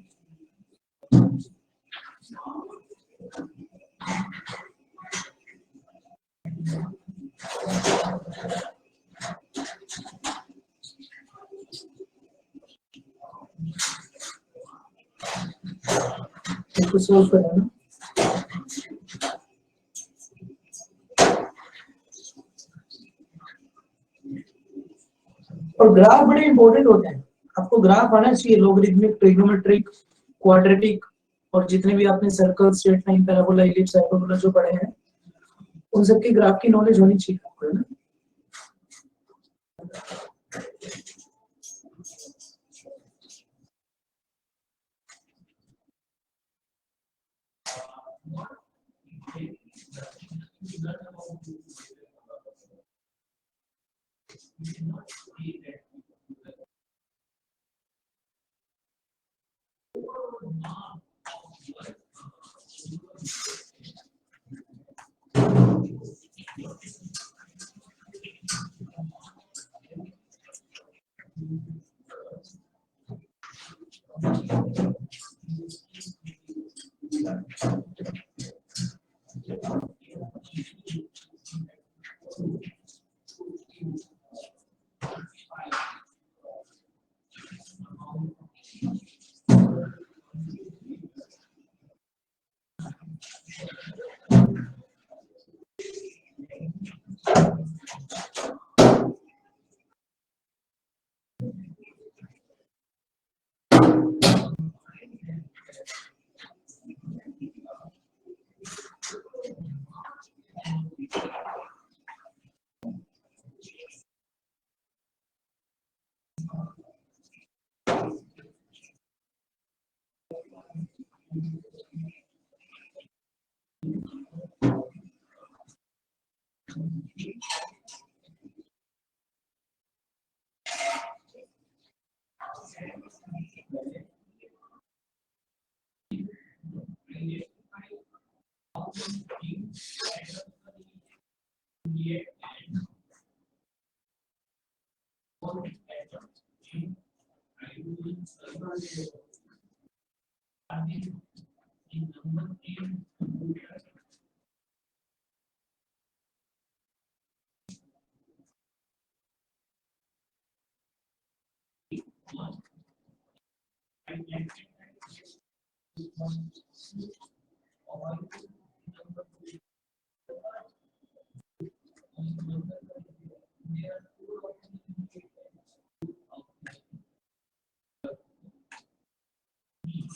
इसको सोल्व करना, और ग्राफ बड़े इंपॉर्टेंट होते हैं, आपको ग्राफ आना चाहिए, लोगरिथमिक, ट्रिग्नोमेट्रिक, क्वाड्रेटिक, और जितने भी आपने circle, straight line, parabola, ellipse, hyperbola जो पढ़े हैं, उन सबके ग्राफ की नॉलेज होनी चाहिए आपको, है ना।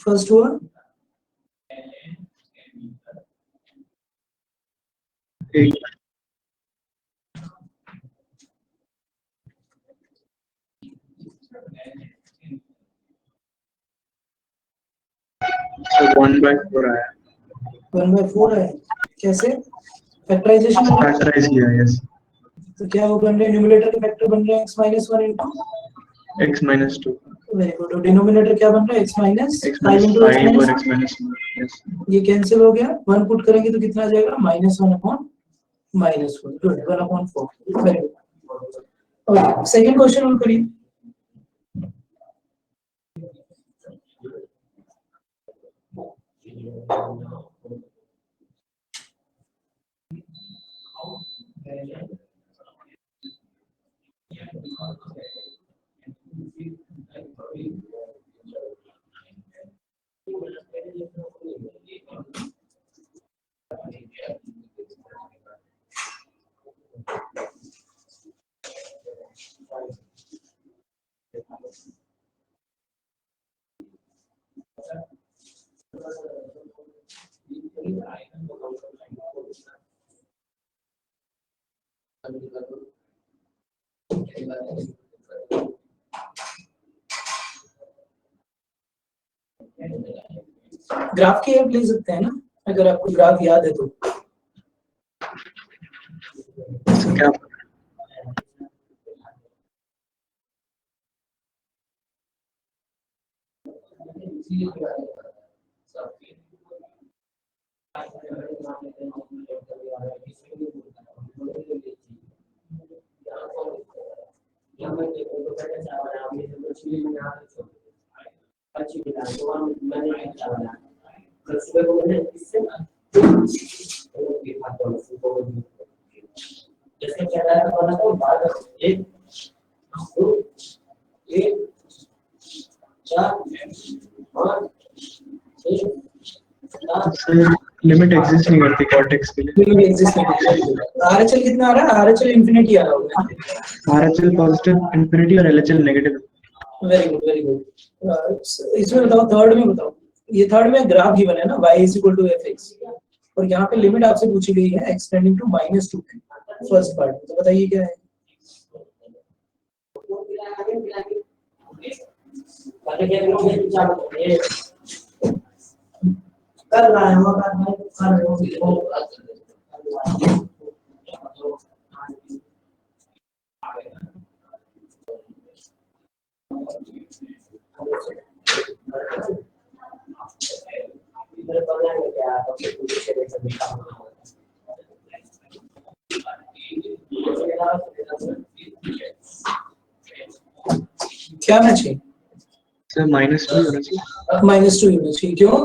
फर्स्ट हुआ एक 1/4 आया 1/4 है। कैसे फैक्टराइजेशन होगा? फैक्टराइज किया यस तो क्या वो बन रहे हैं न्यूमरेटर के फैक्टर बन रहे हैं x - 1 into x - 2 very good. और डिनोमिनेटर क्या बन रहा है x - 5 x - 5 into x 5 और - x - 2 यस ये कैंसिल हो गया। 1 पुट करेंगे तो कितना आ जाएगा -1/-4 good 1/4 very good. Okay second question on करिए। ग्राफ की हेल्प ले सकते हैं ना, अगर आपको ग्राफ याद है तो। क्या लिमिट एग्जिस्ट नहीं करती कॉर्टेक्स के लिए लिमिट एग्जिस्ट नहीं करती। आरएचएल कितना आ रहा है? आरएचएल इंफिनिटी आ रहा होगा। आरएचएल पॉजिटिव इंफिनिटी और LHL negative very good very good. इसमें बताओ थर्ड में बताओ। ये थर्ड में ग्राफ गिवन है ना y = fx और यहाँ पे लिमिट आपसे पूछी गई है एक्सटेंडिंग टू -2 फर्स्ट पार्ट। तो बताइए क्या है? कर रहा है क्या होना चाहिए सर -2 होना चाहिए -2 होना चाहिए। क्यों?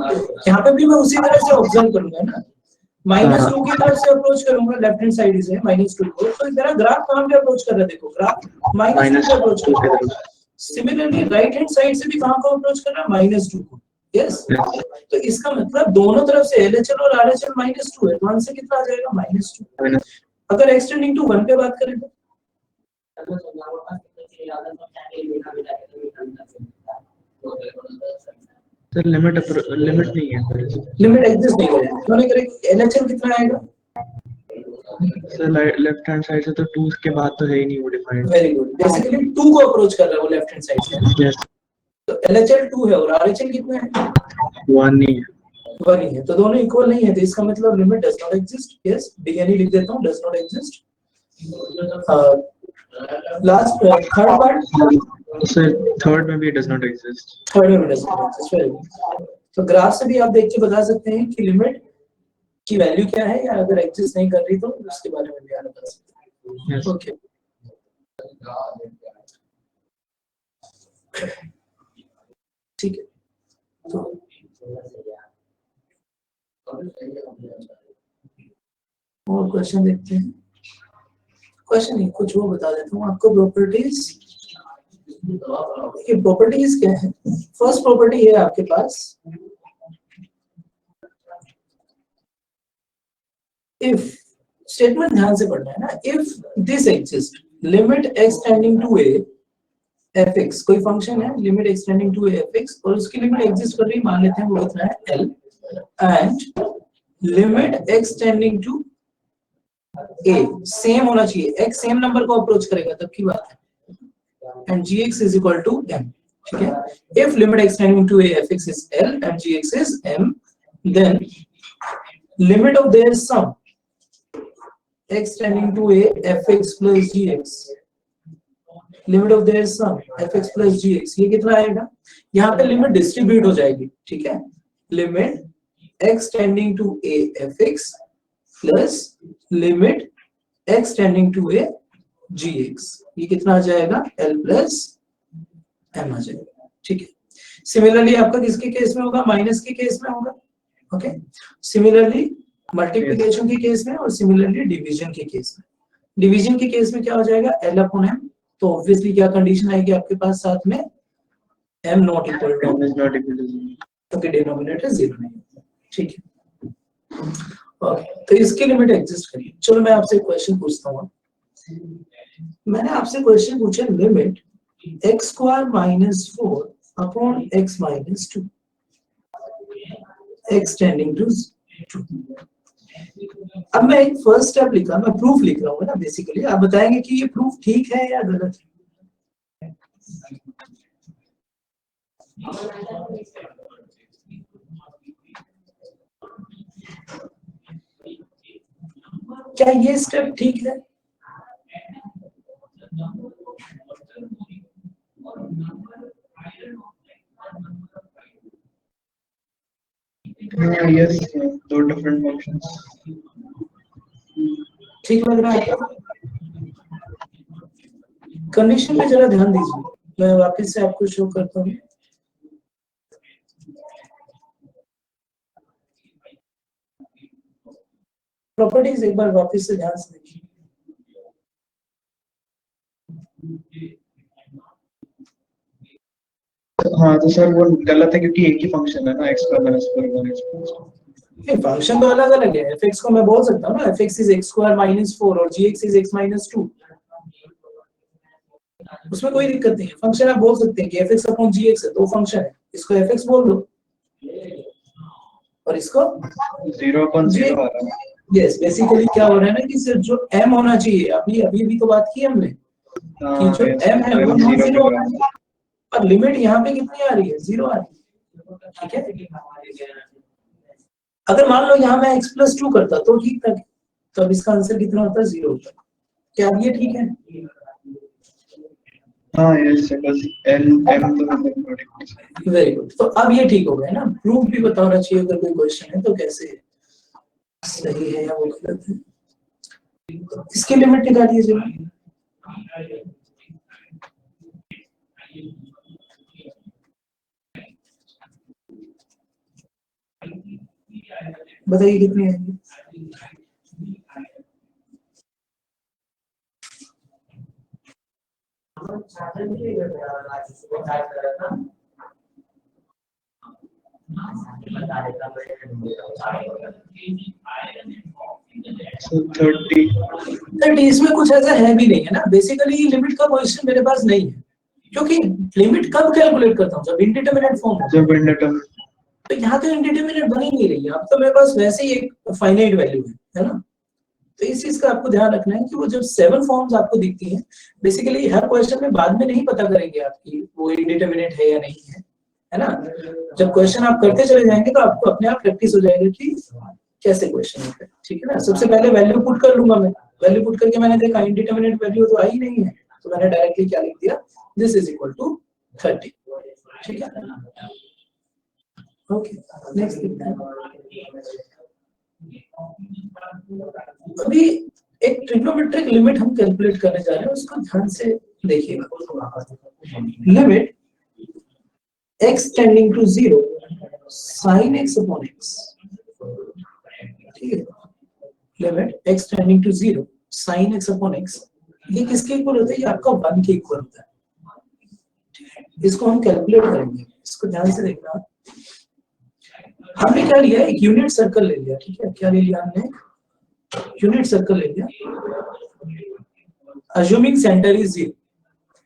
यहाँ पे भी मैं उसी तरह से ऑब्जर्व करूंगा ना, -2 की तरफ से अप्रोच करूंगा, लेफ्ट हैंड साइड से -2 को। तो मेरा ग्राफ कहां पे अप्रोच कर रहा है? देखो ग्राफ -2 पे अप्रोच कर रहा है। सिमिलरली राइट हैंड साइड से भी कहां को अप्रोच कर रहा है? -2 को। यस तो इसका मतलब दोनों तरफ से एलएचएल और आरएचएल -2 है। 1 से कितना आ जाएगा? -2। अगर एक्सटेंडिंग टू 1 पे बात करें तो सर लिमिट नहीं है लिमिट एग्जिस्ट नहीं करेगी। उन्होंने करे एलएचएल कितना आएगा? सर लेफ्ट हैंड साइड से तो 2 के बाद तो है ही नहीं वो डिफाइंड वेरी गुड। बेसिकली 2 को अप्रोच कर रहा है वो लेफ्ट हैंड साइड से। यस तो एलएचएल 2 है और आरएचएल कितना है? 1 नहीं है 1 ही है। तो दोनों इक्वल नहीं है, तो इसका मतलब limit does not exist. Yes DNE लिख देता हूं, does not exist. Last third part sir third में भी डज नॉट एग्जिस्ट थर्ड में does not exist. Very good. तो ग्राफ से भी आप देख के बता सकते हैं कि लिमिट की वैल्यू क्या है, या अगर एग्जिस्ट नहीं कर रही तो उसके बारे में भी आप बता सकते हैं। ओके ठीक है। तो और क्वेश्चन देखते हैं। क्वेश्चन नहीं, कुछ वो बता देता हूँ आपको। प्रॉपर्टीज, ये प्रॉपर्टीज क्या है? फर्स्ट प्रॉपर्टी है आपके पास, इफ, स्टेटमेंट ध्यान से पढ़ना है ना, if this exist, limit x tending to a f x, कोई फंक्शन है limit x tending to a f x और उसकी लिमिट एग्जिस्ट कर रही, मान लेते हैं वो कितना है l, and limit x tending to a same होना चाहिए, एक्स सेम नंबर को अप्रोच करेगा तब की बात है, and gx is equal to m, ठीक है? If limit x tending to a fx is l and gx is m, then limit of their sum x tending to a fx plus gx, limit of their sum fx plus gx, ये कितना आएगा? यहाँ पे limit distribute हो जाएगी, ठीक है? Limit x tending to a fx plus limit x tending to a gx, ये कितना आ जाएगा? l प्लस m आ जाएगा, ठीक है? सिमिलरली आपका किसके केस में होगा? माइनस के केस में होगा, ओके? सिमिलरली मल्टीप्लिकेशन के केस में और सिमिलरली डिवीजन के केस में। डिवीजन के केस में क्या हो जाएगा? l अपॉन m, तो ऑब्वियसली क्या कंडीशन आएगी आपके पास साथ में? m not equal to, okay, denominator 0 नहीं, ठीक है? ओके, तो इसकी लिमिट एग्जिस्ट करिए। चलो मैं आपसे क्वेश्चन पूछता हूँ। मैंने आपसे क्वेश्चन पूछा, limit x square minus 4 upon x minus 2 x tending to 2। अब मैं एक फर्स्ट स्टेप लिखा, मैं प्रूफ लिख रहा हूँ ना, बेसिकली आप बताएंगे कि ये प्रूफ ठीक है या गलत है। क्या ये स्टेप ठीक है? यस, दो डिफरेंट फंक्शंस, ठीक लग रहा है? कंडीशन पे जरा ध्यान दीजिए, मैं वापस से आपको शो करता हूँ। प्रॉपर्टीज एक बार वापस से ध्यान से देखिए। हाँ तो सर वो गलत है क्योंकि एक ही फंक्शन है ना, x स्क्वायर माइनस 4 1 फंक्शन तो अलग अलग है। fx को मैं बोल सकता हूँ ना, fx is x square minus 4 और gx इज x माइनस 2, उसमें कोई दिक्कत नहीं है। फंक्शन आप बोल सकते हैं कि fx अपॉन gx है, दो फंक्शन है, इसको fx बोल दो और इसको 0 अपॉन 0 आ रहा है। यस, बेसिकली क्या हो रहा है ना कि सिर्फ जो m होना चाहिए, अभी भी तो बात की हमने कि जो m है वो नॉन जीरो होना चाहिए, और लिमिट यहाँ पे कितनी आ रही है? 0 आ रही है, ठीक है? अगर मान लो यहाँ मैं x प्लस 2 करता तो ठीक था, तो अब इसका आंसर कितना होता है? 0 होता। क्या अब ये ठीक है? हाँ यस, बस l m तो वेरी गुड, तो अब ये ठीक हो गया ना। प्रूफ भी बताना चाहिए अगर कोई क्वेश्चन है तो कैसे सही है या वो गलत है। इसकी लिमिट निकालिए जरा। बताइए कितनी आएगी? so 30। इसमें कुछ ऐसा है भी नहीं है ना। बेसिकली लिमिट का क्वेश्चन मेरे पास नहीं है, क्योंकि लिमिट कब कैलकुलेट करता हूँ? जब इंडिटरमिनेट फॉर्म, जब इंडिटरमिनेट, तो यहाँ तो इंडिटरमिनेट बन ही नहीं रही है। अब तो मेरे पास वैसे ही एक फाइनाइट वैल्यू है ना। तो इस चीज का आपको ध्यान रखना है कि वो जब 7 फॉर्म्स आपको दिखती हैं, बेसिकली हर क्वेश्चन में बाद में नहीं पता करेंगे आपकी वो इंडिटरमिनेट है या नहीं है ना। जब क्वेश्चन आप करते चले जाएंगे तो आपको अपने आप प्रैक्टिस हो जाएगा कि कैसे क्वेश्चन होता है, ठीक है ना। सबसे पहले वैल्यू पुट कर लूंगा मैं, वैल्यू पुट करके मैंने देखा इंडिटरमिनेट वैल्यू तो आई नहीं है, तो मैंने डायरेक्टली क्या लिख दिया? दिस इज इक्वल टू 30, ठीक है। ओके, नेक्स्ट देखते हैं। अभी एक ट्रिग्नोमेट्रिक लिमिट हम कैलकुलेट करने जा रहे हैं, उसको ध्यान से देखिएगा। Limit x tending to 0 sin x upon x limit x tending to 0 sin x upon x, ये किसके इक्वल होता है? ये आपका 1 के इक्वल होता है। इसको हम कैलकुलेट करेंगे, इसको ध्यान से देखना। हमने क्या लिया? एक यूनिट सर्कल ले लिया, ठीक है? क्या ले लिया हमने? यूनिट सर्कल ले लिया। अज्यूमिंग सेंटर इज 0,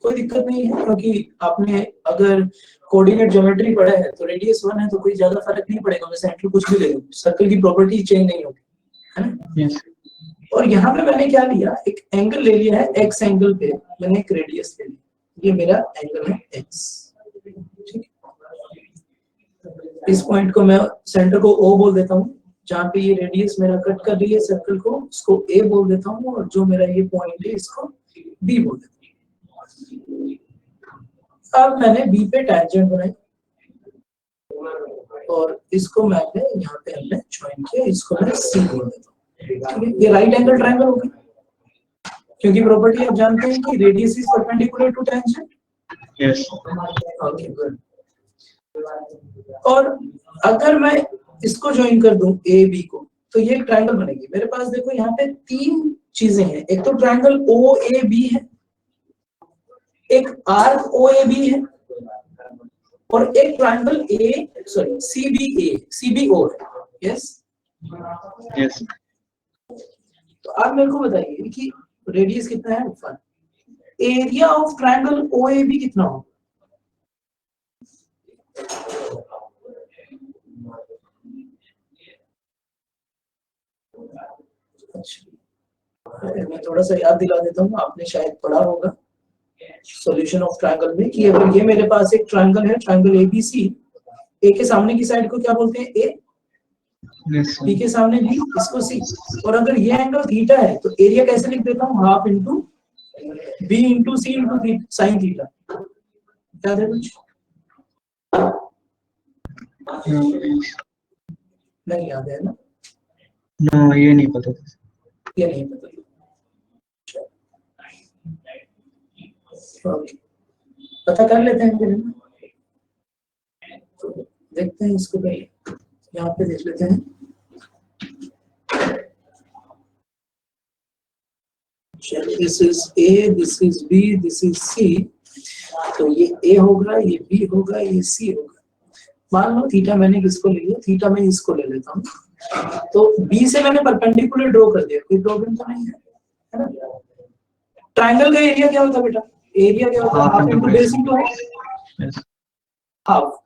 कोई दिक्कत नहीं है, क्योंकि आपने अगर कोऑर्डिनेट ज्योमेट्री पढ़ा है तो रेडियस 1 है तो कोई ज्यादा फर्क नहीं पड़ेगा, मैं सेंटर कुछ भी ले लूं, सर्कल की प्रॉपर्टी चेंज नहीं होगी, है ना? yes. और यहाँ पे मैंने क्या लिया? एक एंगल ले लिया है, एक्स एंगल पे मैंने एक रेडियस ले लिया, ये मेरा एंगल है एक्स, ठीक है? इस पॉइंट को मैं सेंटर को O बोल देता हूँ, जहाँ पे ये रेडियस मेरा कट कर रही है सर्कल को, उसको A बोल देता हूँ, और जो मेरा ये पॉइंट है इसको B बोल देता हूँ। अब मैंने B पे टैंजेंट बनाई और इसको मैंने यहाँ पे हमने ज्वाइन किया, इसको मैं C बोल देता हूँ, ठीक है? ये राइट एंगल ट्रायंगल हो गया, क्योंकि प्रॉपर्टी आप जानते हैं कि radius is perpendicular to tangent. Yes, okay, good. और अगर मैं इसको ज्वाइन कर दूं ए बी को, तो ये एक ट्रायंगल बनेगी। मेरे पास देखो यहाँ पे 3 चीजें हैं, एक तो ट्रायंगल ओ ए बी है, एक आर्क ओ ए बी है, और एक ट्रायंगल सी बी ओ है। Yes yes. तो आप मेरे को बताइए कि रेडियस कितना है? 1। Area of triangle O A B कितना हो? मैं थोड़ा सा याद दिला देता हूँ, आपने शायद पढ़ा होगा सॉल्यूशन ऑफ ट्रायंगल में कि अगर ये मेरे पास एक ट्रायंगल है, ट्रायंगल एबीसी, ए के सामने की साइड को क्या बोलते हैं? ए, बी के सामने बी, इसको सी, और अगर ये एंगल थीटा है तो एरिया कैसे लिख देता हूँ? हाफ इंटू बी इंटू सी इंटू साइन थीटा। याद है कुछ? नहीं याद है ना? नो, ये नहीं पता, ये नहीं पता। पता कर लेते हैं फिर, तो देखते हैं इसको पहले, यहाँ पे देख लेते हैं। This is A, this is B, this is C, तो ये ए होगा, ये बी होगा, ये सी होगा। मान लो थीटा मैंने किसको ले लिया? थीटा मैं इसको ले लेता हूँ, तो बी से मैंने परपेंडिकुलर ड्रॉ कर दिया, कोई प्रॉब्लम तो नहीं है, है ना? ट्रायंगल का एरिया क्या होता है बेटा? एरिया क्या होता है? Half into base into half.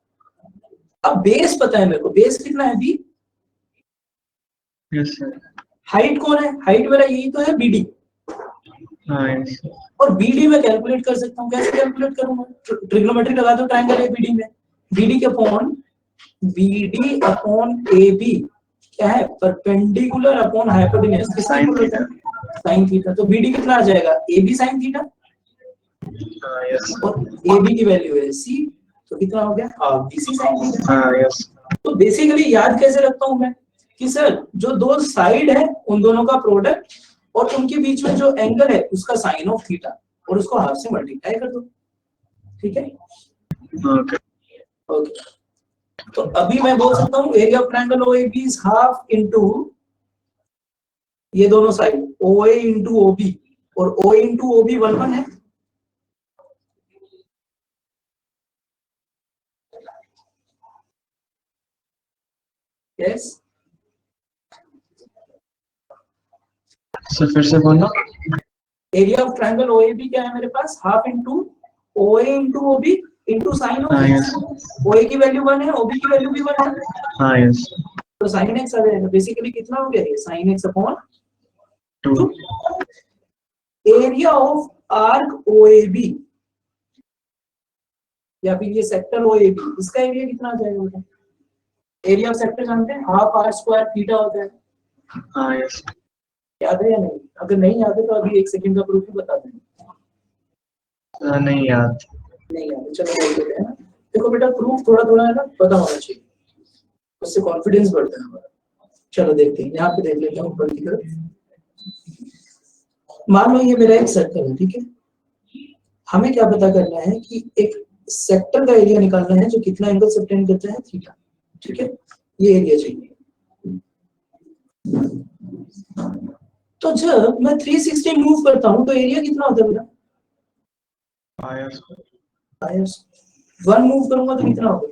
अब बेस पता है मेरे को, बेस कितना है? बी। Yes sir. हाइट कौन है? हाइट मेरा यही तो है, बीडी। हाँ यस। और बीडी में कैलकुलेट कर सकता हूँ, कैसे कैलकुलेट करूंगा? ट्रिग्नोमेट्री लगा दो, ट्रायंगल है बीडी में, बीडी के upon BD upon A B क्या है? Perpendicular upon hypotenuse, sine theta. Sine theta, तो बीडी कितना आ जाएगा? ए बी साइन थीटा, और ए बी की वैल्यू है सी, तो कितना हो गया? Half B C sine theta. हाँ यस। तो बेसिकली याद कैसे रखता हूं मैं कि सर जो दो साइड है उन दोनों का प्रोडक्ट और उनके बीच में जो एंगल है उसका साइन ऑफ थीटा, और उसको हाफ से मल्टीप्लाई कर दो, ठीक है? Okay okay. तो अभी मैं बोल सकता हूँ area of triangle OAB is half into ये दोनों साइड OA इंटू OB, और OA इंटू OB 1 है। यस सर फिर से बोलना। एरिया ऑफ ट्रायंगल OAB क्या है मेरे पास? Half into OA into OB into sine of yes. OA की वैल्यू 1 है, OB की वैल्यू भी 1 है। हाँ यस। तो साइन एक्स आ जाएगा। बेसिकली कितना हो गया ये? Sine x upon 2। Area of arc OAB या फिर ये सेक्टर OAB, इसका एरिया कितना आ जाएगा? एरिया ऑफ सेक्टर जानते हैं, हाफ आर स्क्वायर थीटा होता है। हाँ यस। याद है या नहीं? अगर नहीं याद है तो अभी 1 सेकंड का प्रूफ ही बता दें। नहीं याद। नहीं याद, चलो देख लेते हैं। देखो बेटा, प्रूफ थोड़ा थोड़ा है ना, पता होना चाहिए, उससे कॉन्फिडेंस बढ़ता है हमारा। चलो देखते हैं, यहाँ पे देख लेते हैं ऊपर की तरफ। मान लो ये मेरा एक सर्कल है, ठीक है? हमें क्या पता करना है कि एक सेक्टर का एरिया निकालना है जो कितना एंगल सबटेंड करता है? थीटा, ठीक है? ये एरिया चाहिए। तो जब मैं 360 मूव करता हूं तो एरिया कितना होता है बेटा? आयर्स 1 मूव करूंगा तो कितना होगा?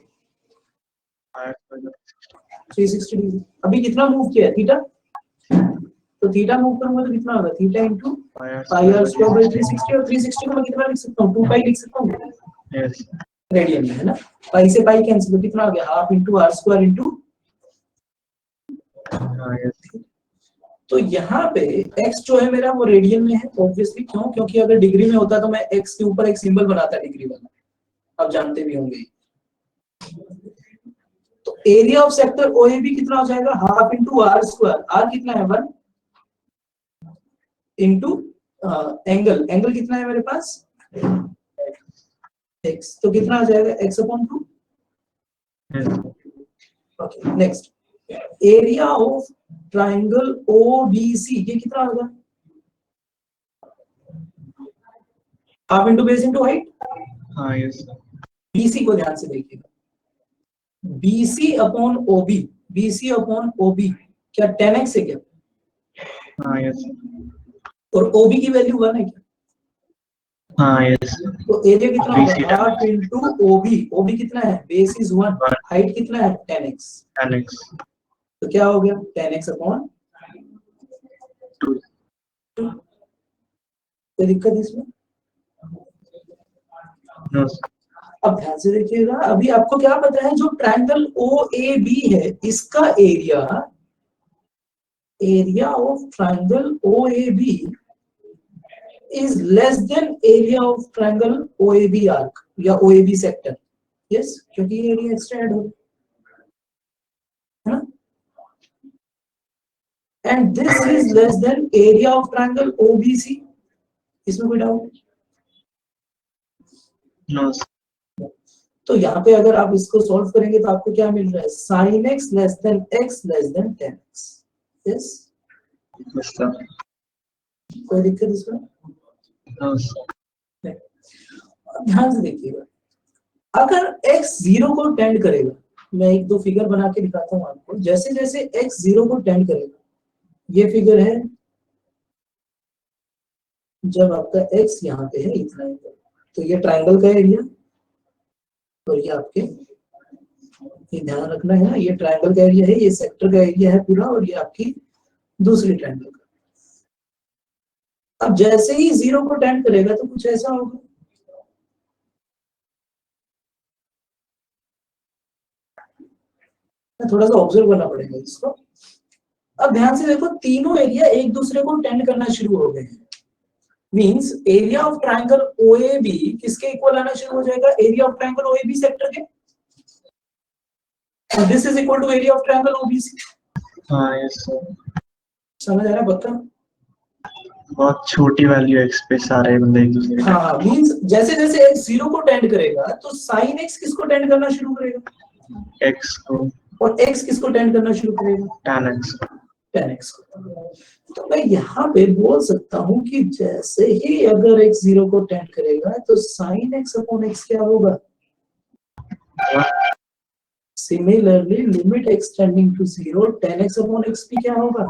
360 डिग्री। अभी कितना मूव किया है? थीटा। तो थीटा मूव करूंगा तो कितना होगा? Theta into pi r square by 360। और 360 को मैं कितना लिख सकता हूं? 2 पाई लिख सकता हूं। यस रेडियन में, है ना? पाई से पाई कैंसिल, तो कितना आ गया? Half into r square into. तो यहाँ पे x जो है मेरा वो रेडियन में है ऑब्वियसली। क्यों? क्योंकि अगर डिग्री में होता तो मैं x के ऊपर एक सिंबल बनाता डिग्री वाला, आप जानते भी होंगे। तो एरिया ऑफ सेक्टर OAB कितना हो जाएगा? Half into r square. R कितना है? 1 इनटू एंगल। एंगल कितना है मेरे पास? x। तो कितना आ जाएगा? x upon 2। Okay, next area of triangle OBC, ये कितना होगा? Half into base into height. हाँ यस BC को ध्यान से देखिएगा, BC upon OB, BC upon OB क्या 10x है क्या? हाँ यस और OB की वैल्यू 1 है क्या? हाँ यस तो एरिया कितना होगा? Half into OB। OB कितना है? बेस इज 1, हाइट कितना है? 10x। 10x तो क्या हो गया? 10x upon 2। कोई दिक्कत है इसमें? नो अब ध्यान से देखिएगा, अभी आपको क्या पता है? जो ट्रायंगल OAB है इसका area of triangle OAB is less than area of triangle OAB arc या OAB सेक्टर। यस, क्योंकि ये एरिया एक्स्ट्रा ऐड हो है ना। And this is less than area of triangle OBC। इसमें कोई डाउट? नो तो यहाँ पे अगर आप इसको सॉल्व करेंगे तो आपको क्या मिल रहा है? sin x less than x less than 10x। Yes, कोई दिक्कत इसमें? ध्यान से देखिएगा, अगर x 0 को टेंड करेगा, मैं एक दो फिगर बना के दिखाता हूँ आपको। जैसे जैसे x 0 को टेंड करेगा, ये फिगर है जब आपका x यहाँ पे है इतना ही, तो ये ट्रायंगल का एरिया और ये आपके, ये ध्यान रखना है ना, ये ट्रायंगल का एरिया है, ये सेक्टर का एरिया है पूरा, और ये आपकी दूसरी ट्रायंगल का। अब जैसे ही 0 को टेंड करेगा तो कुछ ऐसा होगा, थोड़ा सा ऑब्जर्व करना पड़ेगा इसको। अब ध्यान से देखो, तीनों एरिया एक दूसरे को टेंड करना शुरू हो गए हैं। Means area of triangle OAB किसके इक्वल आना शुरू हो जाएगा? Area of triangle OAB sector के। and this is equal to area of triangle OBC। हाँ यस सर, समझ आ रहा है बच्चा? बहुत छोटी वैल्यू x पे सारे बंदे एक दूसरे के। हाँ, मींस जैसे जैसे x 0 को टेंड करेगा तो sin x किसको टेंड करना शुरू करेगा? x को। और x किसको टेंड करना शुरू करेगा? tan x। 10x को। तो मैं यहाँ पे बोल सकता हूँ कि जैसे ही अगर x 0 को टेंड करेगा तो sin x अपॉन x क्या होगा? Similarly, limit x tending to 0, 10x upon x भी क्या होगा?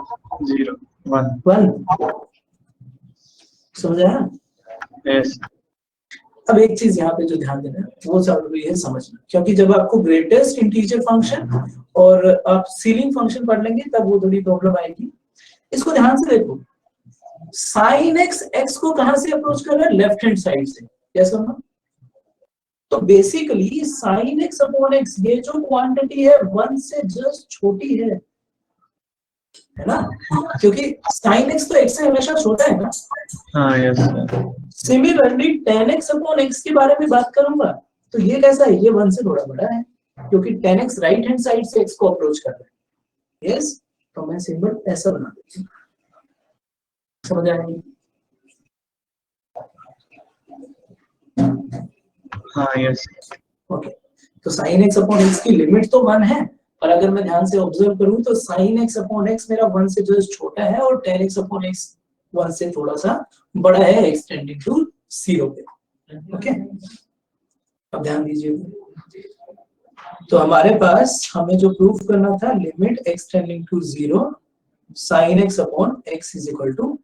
0 1 1। समझ आया? यस अब एक चीज यहाँ पे जो ध्यान देना है वो जरूरी है समझना, क्योंकि जब आपको ग्रेटेस्ट इंटीजर फंक्शन और आप सीलिंग फंक्शन पढ़ लेंगे तब वो थोड़ी प्रॉब्लम आएगी। इसको ध्यान से देखो, sin x x को कहां से अप्रोच कर रहा है? लेफ्ट हैंड साइड से। क्या समझना? तो basically sin x upon x, ये जो क्वांटिटी है 1 से जस्ट छोटी है ना, क्योंकि sin x तो x से हमेशा छोटा है ना। हाँ yes similarly tan x upon x के बारे में बात करूंगा तो ये कैसा है? ये 1 से थोड़ा बड़ा है, क्योंकि tan x right hand side से x को अप्रोच कर रहा है। यस, तो मैं सिंबल ऐसा बना देती हूँ। समझ आएगी? हाँ यस ओके, तो sin x अपॉन x की लिमिट तो 1 है, पर अगर मैं ध्यान से ऑब्जर्व करूं तो sin x अपॉन x मेरा 1 से जस्ट छोटा है और tan x अपॉन x 1 से थोड़ा सा बड़ा है, एक्सटेंडिंग टू 0 पे। ओके, अब ध्यान दीजिए, तो हमारे पास हमें जो प्रूफ करना था limit x tending to 0 sin x upon x is equal to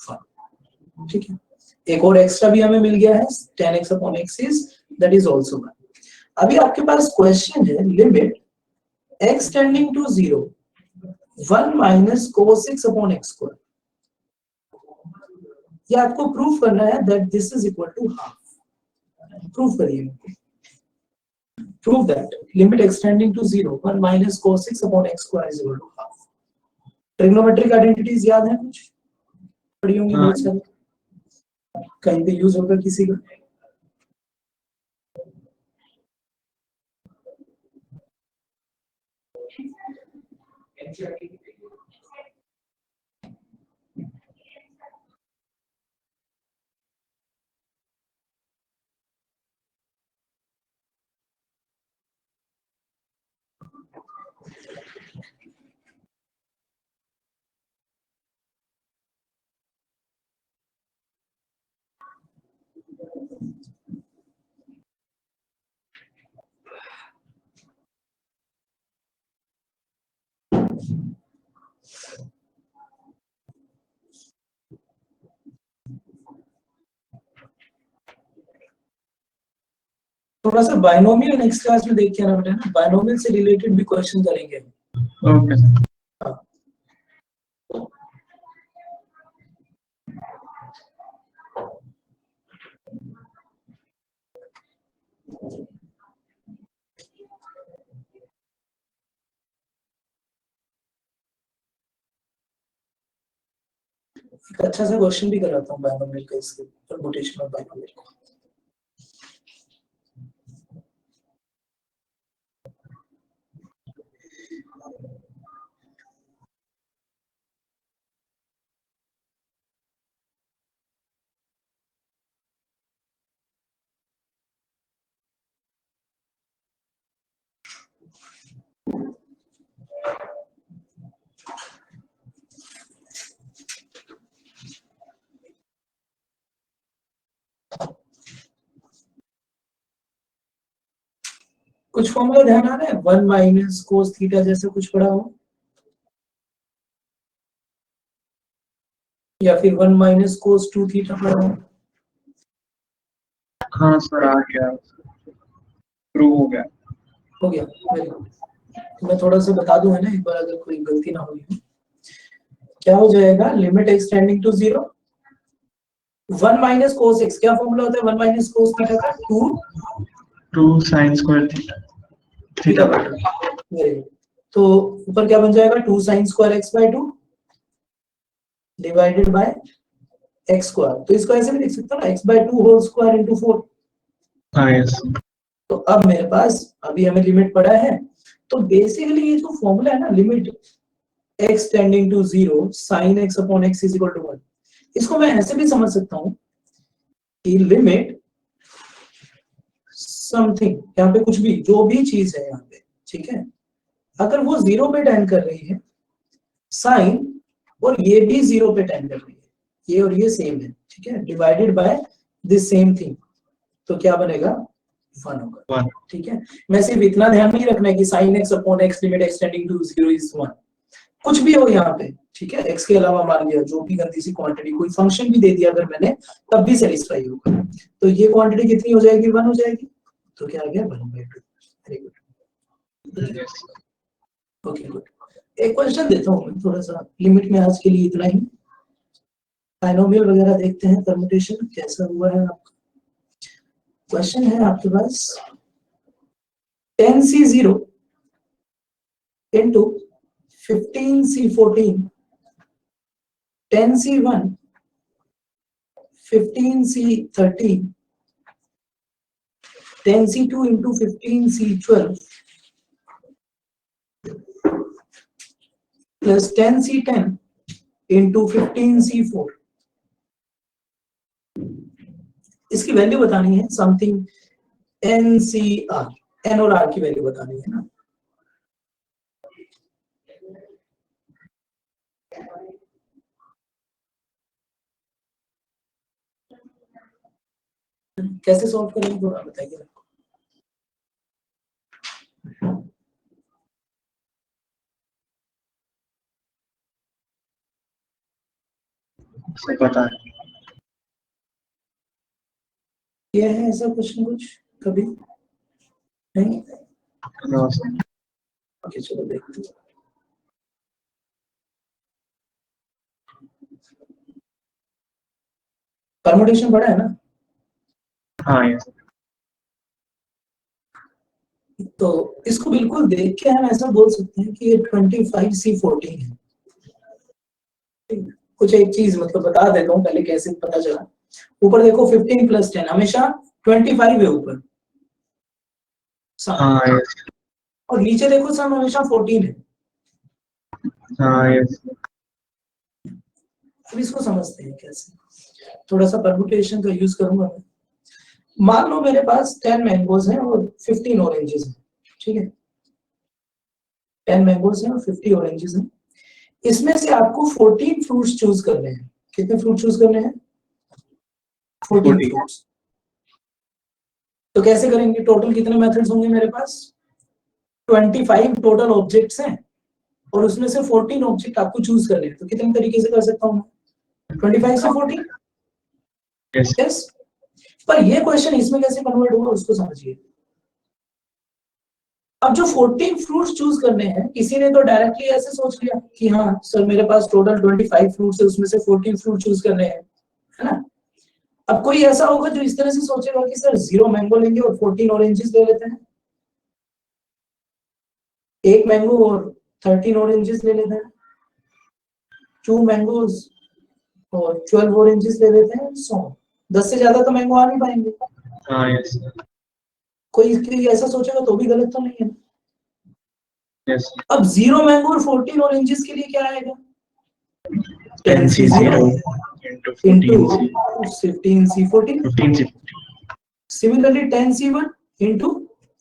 1। ठीक है, एक और एक्स्ट्रा भी हमें मिल गया है, tan x upon x is that is also 1। अभी आपके पास क्वेश्चन है limit x tending to 0 1 minus cos x upon x square. ये आपको प्रूफ करना है that this is equal to half. Proof करिए, prove that limit x tending to 0 1 minus cos x upon x square is equal to half. Trigonometric identities याद है, कुछ पढ़ी होंगी बहुत सारी, कहीं पे यूज होगा किसी का। थोड़ा सा बायनोमियल नेक्स्ट क्लास में देख के आना बेटा ना, बायनोमियल से रिलेटेड भी क्वेश्चन करेंगे। ओके हाँ। एक अच्छा सा क्वेश्चन भी कराता हूँ बायनोमियल का, इसके परमुटेशन ऑफ बायनोमियल को। कुछ फॉर्मूला ध्यान आ रहा है, 1 माइनस कोस थीटा जैसे कुछ पढ़ा हो, या फिर 1 माइनस कोस 2 थीटा पढ़ा हो। हाँ सर आ गया, प्रूव हो गया। हो गया, वेरी गुड। तो मैं थोड़ा सा बता दूं है ना एक बार, अगर कोई गलती ना हुई हो। क्या हो जाएगा, limit x tending to 0 1 minus cos x, क्या फॉर्मूला होता है 1 माइनस कोस थीटा का, 2 sin square theta by 2। Very good. तो ऊपर क्या बन जाएगा, 2 sin square x by 2 divided by x square. तो इसको ऐसे भी लिख सकते हो ना, x by 2 whole square into 4। हाँ यस। तो अब मेरे पास, अभी हमें लिमिट पड़ा है, तो बेसिकली ये जो फॉर्मूला है ना, limit x tending to 0 sin x upon x is equal to 1, इसको मैं ऐसे भी समझ सकता हूं कि लिमिट समथिंग, यहाँ पे कुछ भी, जो भी चीज है यहाँ पे, ठीक है, अगर वो 0 पे टेंड कर रही है, साइन और ये भी 0 पे टेंड कर रही है, ये और ये सेम है, ठीक है, divided by this same thing, तो क्या बनेगा, 1 होगा। ठीक है, मैं सिर्फ इतना ध्यान नहीं रखना है कि sin x upon x limit x tending to 0 is 1, कुछ भी हो यहाँ पे, ठीक है, x के अलावा मान लिया जो भी गंदी सी क्वांटिटी, कोई फंक्शन भी दे दिया अगर मैंने, तब भी सेटिस्फाई होगा। तो ये क्वांटिटी कितनी हो जाएगी, 1 हो जाएगी, तो क्या आ गया, 1/2। Very good, okay good. एक क्वेश्चन देता हूँ मैं थोड़ा सा, लिमिट में आज के लिए इतना ही, बायनोमियल वगैरह देखते हैं, परम्यूटेशन कैसा हुआ है आपका। क्वेश्चन है आपके पास 10c0 into 15c14 10c1 15c13 10c2 into 15c12 plus 10c10 into 15c4। इसकी वैल्यू बतानी है, समथिंग NCR, N और R की वैल्यू बतानी है ना। कैसे सॉल्व करेंगे थोड़ा बताइए। से पता है। ये है ऐसा क्वेश्चन कुछ कभी नहीं? No sir. ओके चलो देखते हैं। परमुटेशन बड़ा है ना? हाँ यस। तो इसको बिल्कुल देख के हम ऐसा बोल सकते हैं कि ये 25C14 है। कुछ एक चीज मतलब बता देता हूँ पहले कैसे पता चला। ऊपर देखो 15 + 10 हमेशा 25 है ऊपर हाँ यस। और नीचे देखो सम हमेशा 14 है। हाँ यस। अब इसको समझते हैं कैसे। थोड़ा सा परमुटेशन का यूज करूंगा मैं। मान लो मेरे पास 10 मैंगोज हैं और 15 ऑरेंजेस हैं, ठीक है? 10 मैंगोज हैं और 50 ऑरेंजेस हैं। इसमें से आपको 14 फ्रूट्स चूज करने हैं। कितने फ्रूट चूज करने हैं? 14 फ्रूट्स। तो कैसे करेंगे? टोटल कितने मेथड्स होंगे मेरे पास? 25 टोटल ऑब्जेक्ट्स हैं और उसमें से 14 ऑब्जेक्ट आपको चूज करने हैं। तो कितने तरीके से कर सकता हूँ? 25 से 14? यस। पर ये क्वेश्चन इसमें कैसे कन्वर्ट होगा उसको समझिए। अब जो 14 फ्रूट्स चूज करने हैं, किसी ने तो डायरेक्टली ऐसे सोच लिया कि हाँ सर मेरे पास टोटल 25 फ्रूट्स है, उसमें से 14 फ्रूट चूज करने हैं, है ना? अब कोई ऐसा होगा जो इस तरह से सोचेगा कि सर 0 मैंगो लेंगे और 14 ऑरेंजेस ले लेते हैं, 1 मैंगो और 13 ऑरेंजेस ले लेते हैं, 2 मैंगोज और 12 ऑरेंजेस ले लेते हैं, 10 से ज्यादा तो मैंगो आ नहीं पाएंगे। हाँ यस। कोई ऐसा सोचेगा तो भी गलत तो नहीं है। यस। अब 0 मैंगो और 14 ऑरेंजेस के लिए क्या आएगा? 10C0 into 14C 15C14. 15C Similarly 10C1 into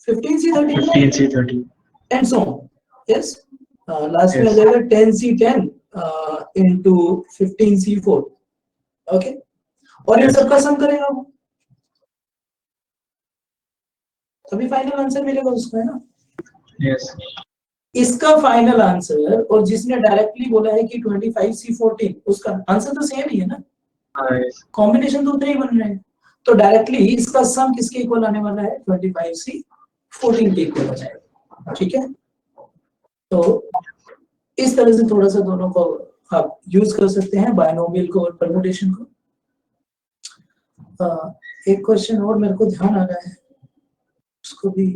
15C13 15C13 and so on. Yes. Last में आ यस। जाएगा 10C10 into 15C4. ओके और इन यस। सबका सम करेगा वो, तभी फाइनल आंसर मिलेगा उसको, है ना? यस। इसका फाइनल आंसर और जिसने डायरेक्टली बोला है कि 25C14 उसका आंसर तो सेम ही है ना? हाँ यस। कॉम्बिनेशन तो उतने ही बन रहे हैं। तो डायरेक्टली इसका सम किसके इक्वल आने वाला है? 25C14 के इक्वल आ जाएगा, ठीक है? तो इस तरह से थोड़ा सा दोनों को आप यूज कर सकते हैं, बायनोमियल को और परमुटेशन को। एक क्वेश्चन और मेरे को ध्यान आ रहा है, उसको भी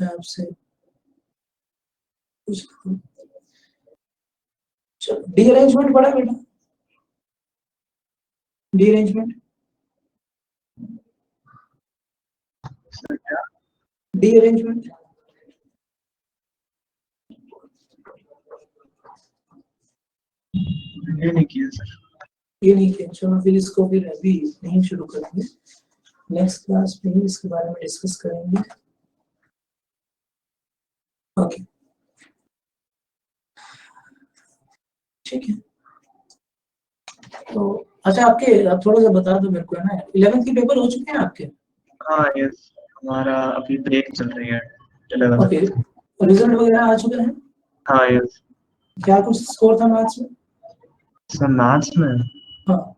मैं आपसे पूछता हूँ। चलो डीअरेंजमेंट पढ़ा बेटा? डीअरेंजमेंट, डीअरेंजमेंट ये नहीं किया सर। ये नहीं किया। चलो फिर इसको फिर अभी नहीं शुरू करेंगे, नेक्स्ट क्लास में ही इसके बारे में डिस्कस करेंगे। ओके ठीक है। तो अच्छा आपके आप थोड़ा सा बता दो मेरे को, है ना, 11th के पेपर हो चुके हैं आपके? हाँ यस। हमारा अभी ब्रेक चल रही है 11th। ओके रिजल्ट वगैरह आ चुके हैं? हाँ यस। क्या कुछ स्कोर था मैथ्स में? सर मैथ्स में हाँ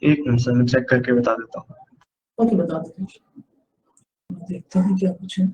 एक मिनट सर मैं चेक करके बता देता हूँ। ओके बता दो, देखते हैं क्या कुछ है।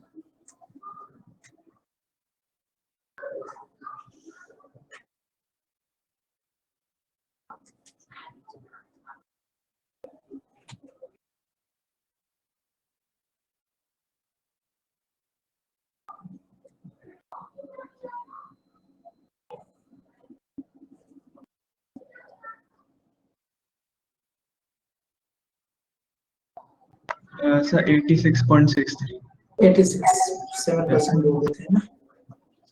सर 86.63। 86 7% हो गए थे ना?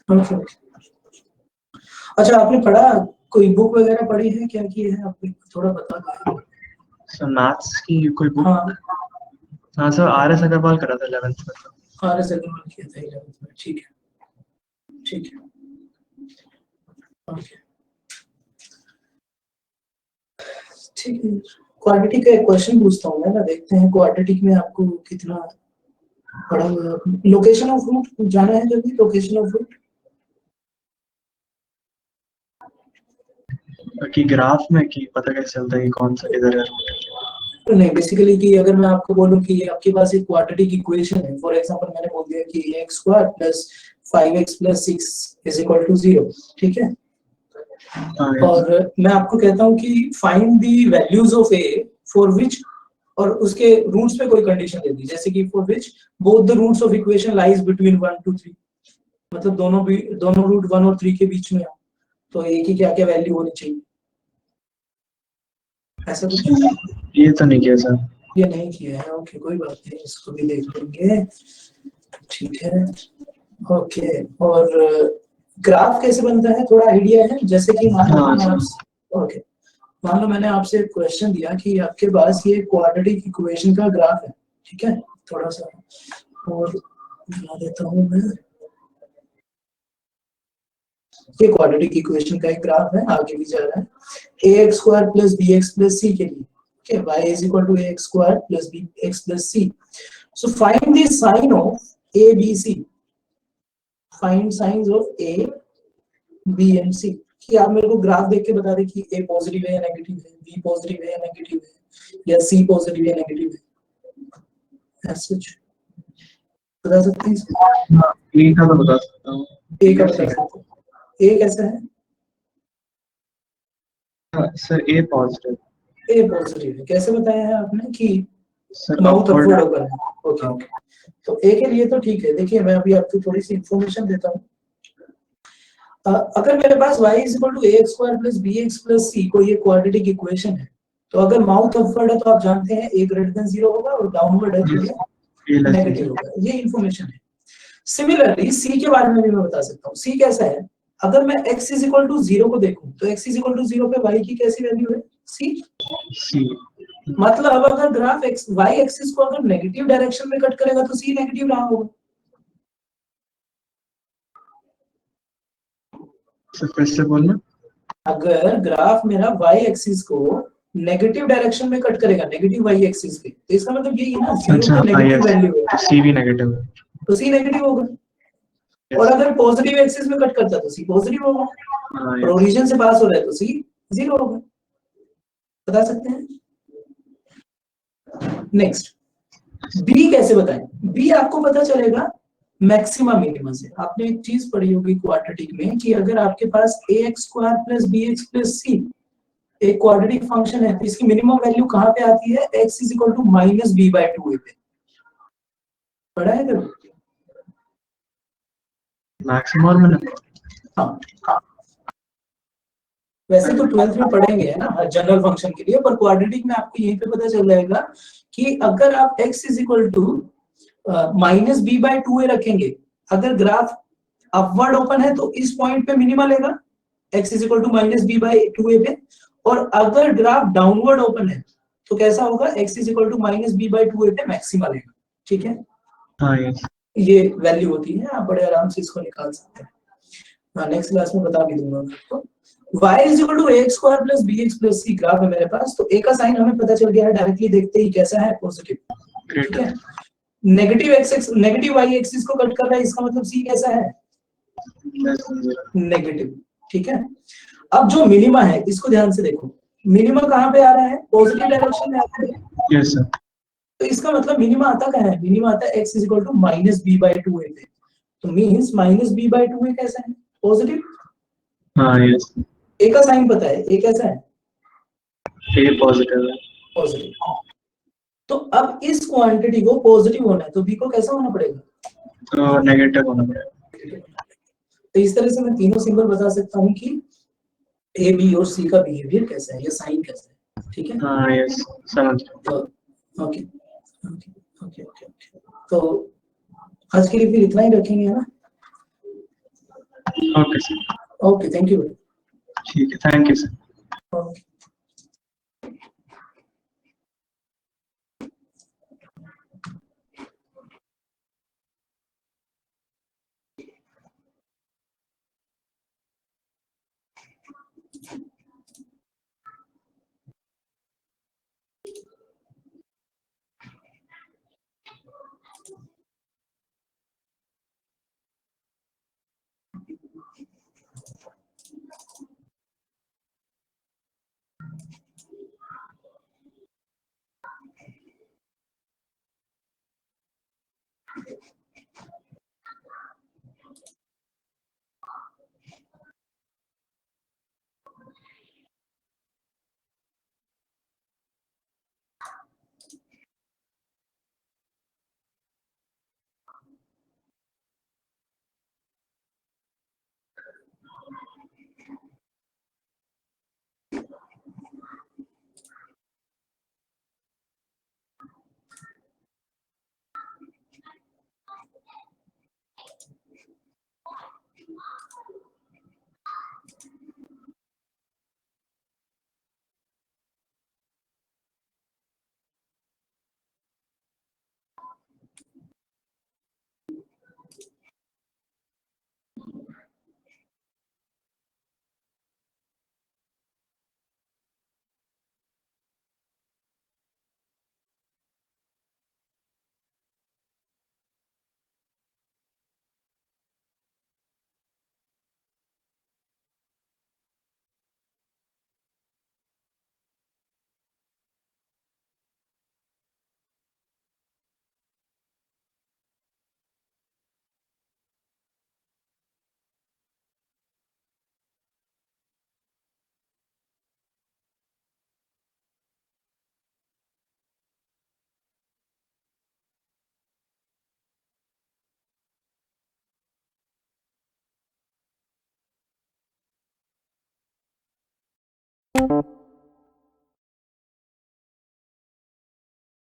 ओके अच्छा आपने पढ़ा, कोई बुक वगैरह पढ़ी है, क्या किए हैं आपने, थोड़ा बता दो। सर मैथ्स की कोई बुक? हाँ हाँ सर RS अग्रवाल करा था 11th में। RS अग्रवाल किया था 11th में, ठीक है ठीक है ओके ठीक है। क्वाड्रेटिक का एक क्वेश्चन पूछता हूँ मैं ना, देखते हैं क्वाड्रेटिक में आपको कितना पढ़ा हुआ है। लोकेशन ऑफ रूट जाना है जल्दी, लोकेशन ऑफ रूट कि ग्राफ में कि पता कैसे चलता है कि कौन सा किधर है? नहीं, बेसिकली कि अगर मैं आपको बोलूं कि आपके पास एक क्वाड्रेटिक इक्वेशन है, फॉर एग्जांपल मैंने बोल दिया कि x square plus 5x plus 6 is equal to 0, ठीक है। हाँ yes. और मैं आपको कहता हूं कि find the values of A for which, और उसके रूट्स पे कोई कंडीशन दे दी, जैसे कि for which both the roots of equation lies between 1 to 3, मतलब दोनों रूट 1 और 3 के बीच में हो, तो ए की क्या क्या वैल्यू होनी चाहिए, ऐसा कुछ। ये तो नहीं किया सर। ये नहीं किया है, ओके कोई बात नहीं, इसको भी देख लेंगे, ठीक है। ओके, और ग्राफ कैसे बनता है थोड़ा आइडिया है, जैसे कि मान लो हाँ मैं सर। आपसे, ओके, मान लो मैंने आपसे एक क्वेश्चन दिया कि आपके पास ये क्वाड्रेटिक इक्वेशन का ग्राफ है, ठीक है, थोड़ा सा और बना देता हूँ मैं, ये क्वाड्रेटिक इक्वेशन का एक ग्राफ है, आगे भी जा रहा है, ax square plus bx plus c के लिए, okay, y is equal to ax square plus bx plus c, so find the sign of a b c, find signs of a b and c, कि आप मेरे को graph देख के बता दें कि a पॉजिटिव है या नेगेटिव है, b पॉजिटिव है या नेगेटिव है, या c पॉजिटिव या नेगेटिव है, ऐसा कुछ बता सकते हैं? हाँ, ए का तो बता सकता हूँ। a का बता सकते हैं, a कैसा है? हाँ, sir A positive. a positive है, कैसे बताया है आपने कि sir mouth upward. Upward open है, ओके ओके, तो ए के लिए तो ठीक है। देखिए मैं अभी आपको थोड़ी सी इंफॉर्मेशन देता हूँ, अगर मेरे पास y is equal to ax square plus bx plus c कोई एक क्वाड्रेटिक इक्वेशन है, तो अगर माउथ अपवर्ड है तो आप जानते हैं a ग्रेटर देन 0 होगा, और डाउनवर्ड है तो ये ए लेस देन नेगेटिव होगा, ये इंफॉर्मेशन है। सिमिलरली c के बारे में भी मैं बता सकता हूँ, c कैसा है, अगर मैं x इज इक्वल टू 0 को देखूं तो x इज इक्वल टू 0 पे y की कैसी वैल्यू है, c, सी। मतलब अगर ग्राफ x y एक्सिस को अगर नेगेटिव डायरेक्शन में कट करेगा तो c नेगेटिव रहा होगा। सर फिर से बोलना। अगर ग्राफ मेरा y एक्सिस को नेगेटिव डायरेक्शन में कट करेगा, नेगेटिव y एक्सिस पे, तो इसका मतलब यही है ना, 0 अच्छा पे हाँ नेगेटिव यस, वैल्यू है, तो सी भी नेगेटिव है। तो c नेगेटिव होगा। और यस। अगर पॉजिटिव एक्सिस में कट करता है तो c पॉजिटिव होगा, हाँ और यस। ओरिजिन से पास हो रहा है तो c 0 होगा। बता सकते हैं? नेक्स्ट, b कैसे बताएं? b आपको पता चलेगा मैक्सिमा मिनिमा से। आपने एक चीज पढ़ी होगी क्वाड्रेटिक में कि अगर आपके पास ax square plus bx plus c एक क्वाड्रेटिक फंक्शन है, तो इसकी मिनिमम वैल्यू कहां पे आती है, x is equal to minus b by 2a पे। पढ़ा है कभी? मैक्सिमम और मिनिमम। हाँ, वैसे तो 12th में पढ़ेंगे है ना जनरल फंक्शन के लिए, पर क्वाड्रेटिक में आपको यहीं पे पता चल जाएगा कि अगर आप x is equal to minus b by 2a रखेंगे, अगर ग्राफ अपवर्ड ओपन है तो इस पॉइंट पे मिनिमा लेगा, x is equal to minus b by 2a पे, और अगर ग्राफ डाउनवर्ड ओपन है तो कैसा होगा, x is equal to minus b by 2a पे मैक्सिमा लेगा, ठीक है। हाँ यस। ये वैल्यू होती है, आप बड़े आराम से इसको निकाल सकते हैं। हाँ, नेक्स्ट क्लास में बता भी दूंगा आपको। y is equal to ax square plus bx plus c graph है मेरे पास, तो a का साइन हमें पता चल गया है, डायरेक्टली देखते ही कैसा है, पॉजिटिव, ठीक ग्रेटर। है। Negative axis, negative y axis को कट कर रहा है, इसका मतलब c कैसा है, लेस देन 0। नेगेटिव, ठीक है। अब जो मिनिमा है इसको ध्यान से देखो, मिनिमा कहाँ पे आ रहा है, पॉजिटिव डायरेक्शन में आ रहा है, यस सर। तो इसका मतलब मिनिमा आता कहाँ है, मिनिमा आता है x is equal to minus b by 2a पे, तो means minus b by 2a कैसा है, पॉजिटिव। हाँ यस। a का साइन पता है, a कैसा है, ए पॉजिटिव है। पॉजिटिव। तो अब इस क्वांटिटी को पॉजिटिव होना है तो b को कैसा होना पड़ेगा, तो नेगेटिव होना पड़ेगा। तो इस तरह से मैं तीनों सिंबल बता सकता हूँ कि ए बी और सी का बिहेवियर कैसा है या साइन कैसा है, ठीक है। हाँ यस, समझ गया। तो okay okay okay okay okay, तो आज के लिए फिर इतना ही रखेंगे, है ना। Okay sir. Okay, thank you. ठीक है, थैंक यू सर। ओके। है।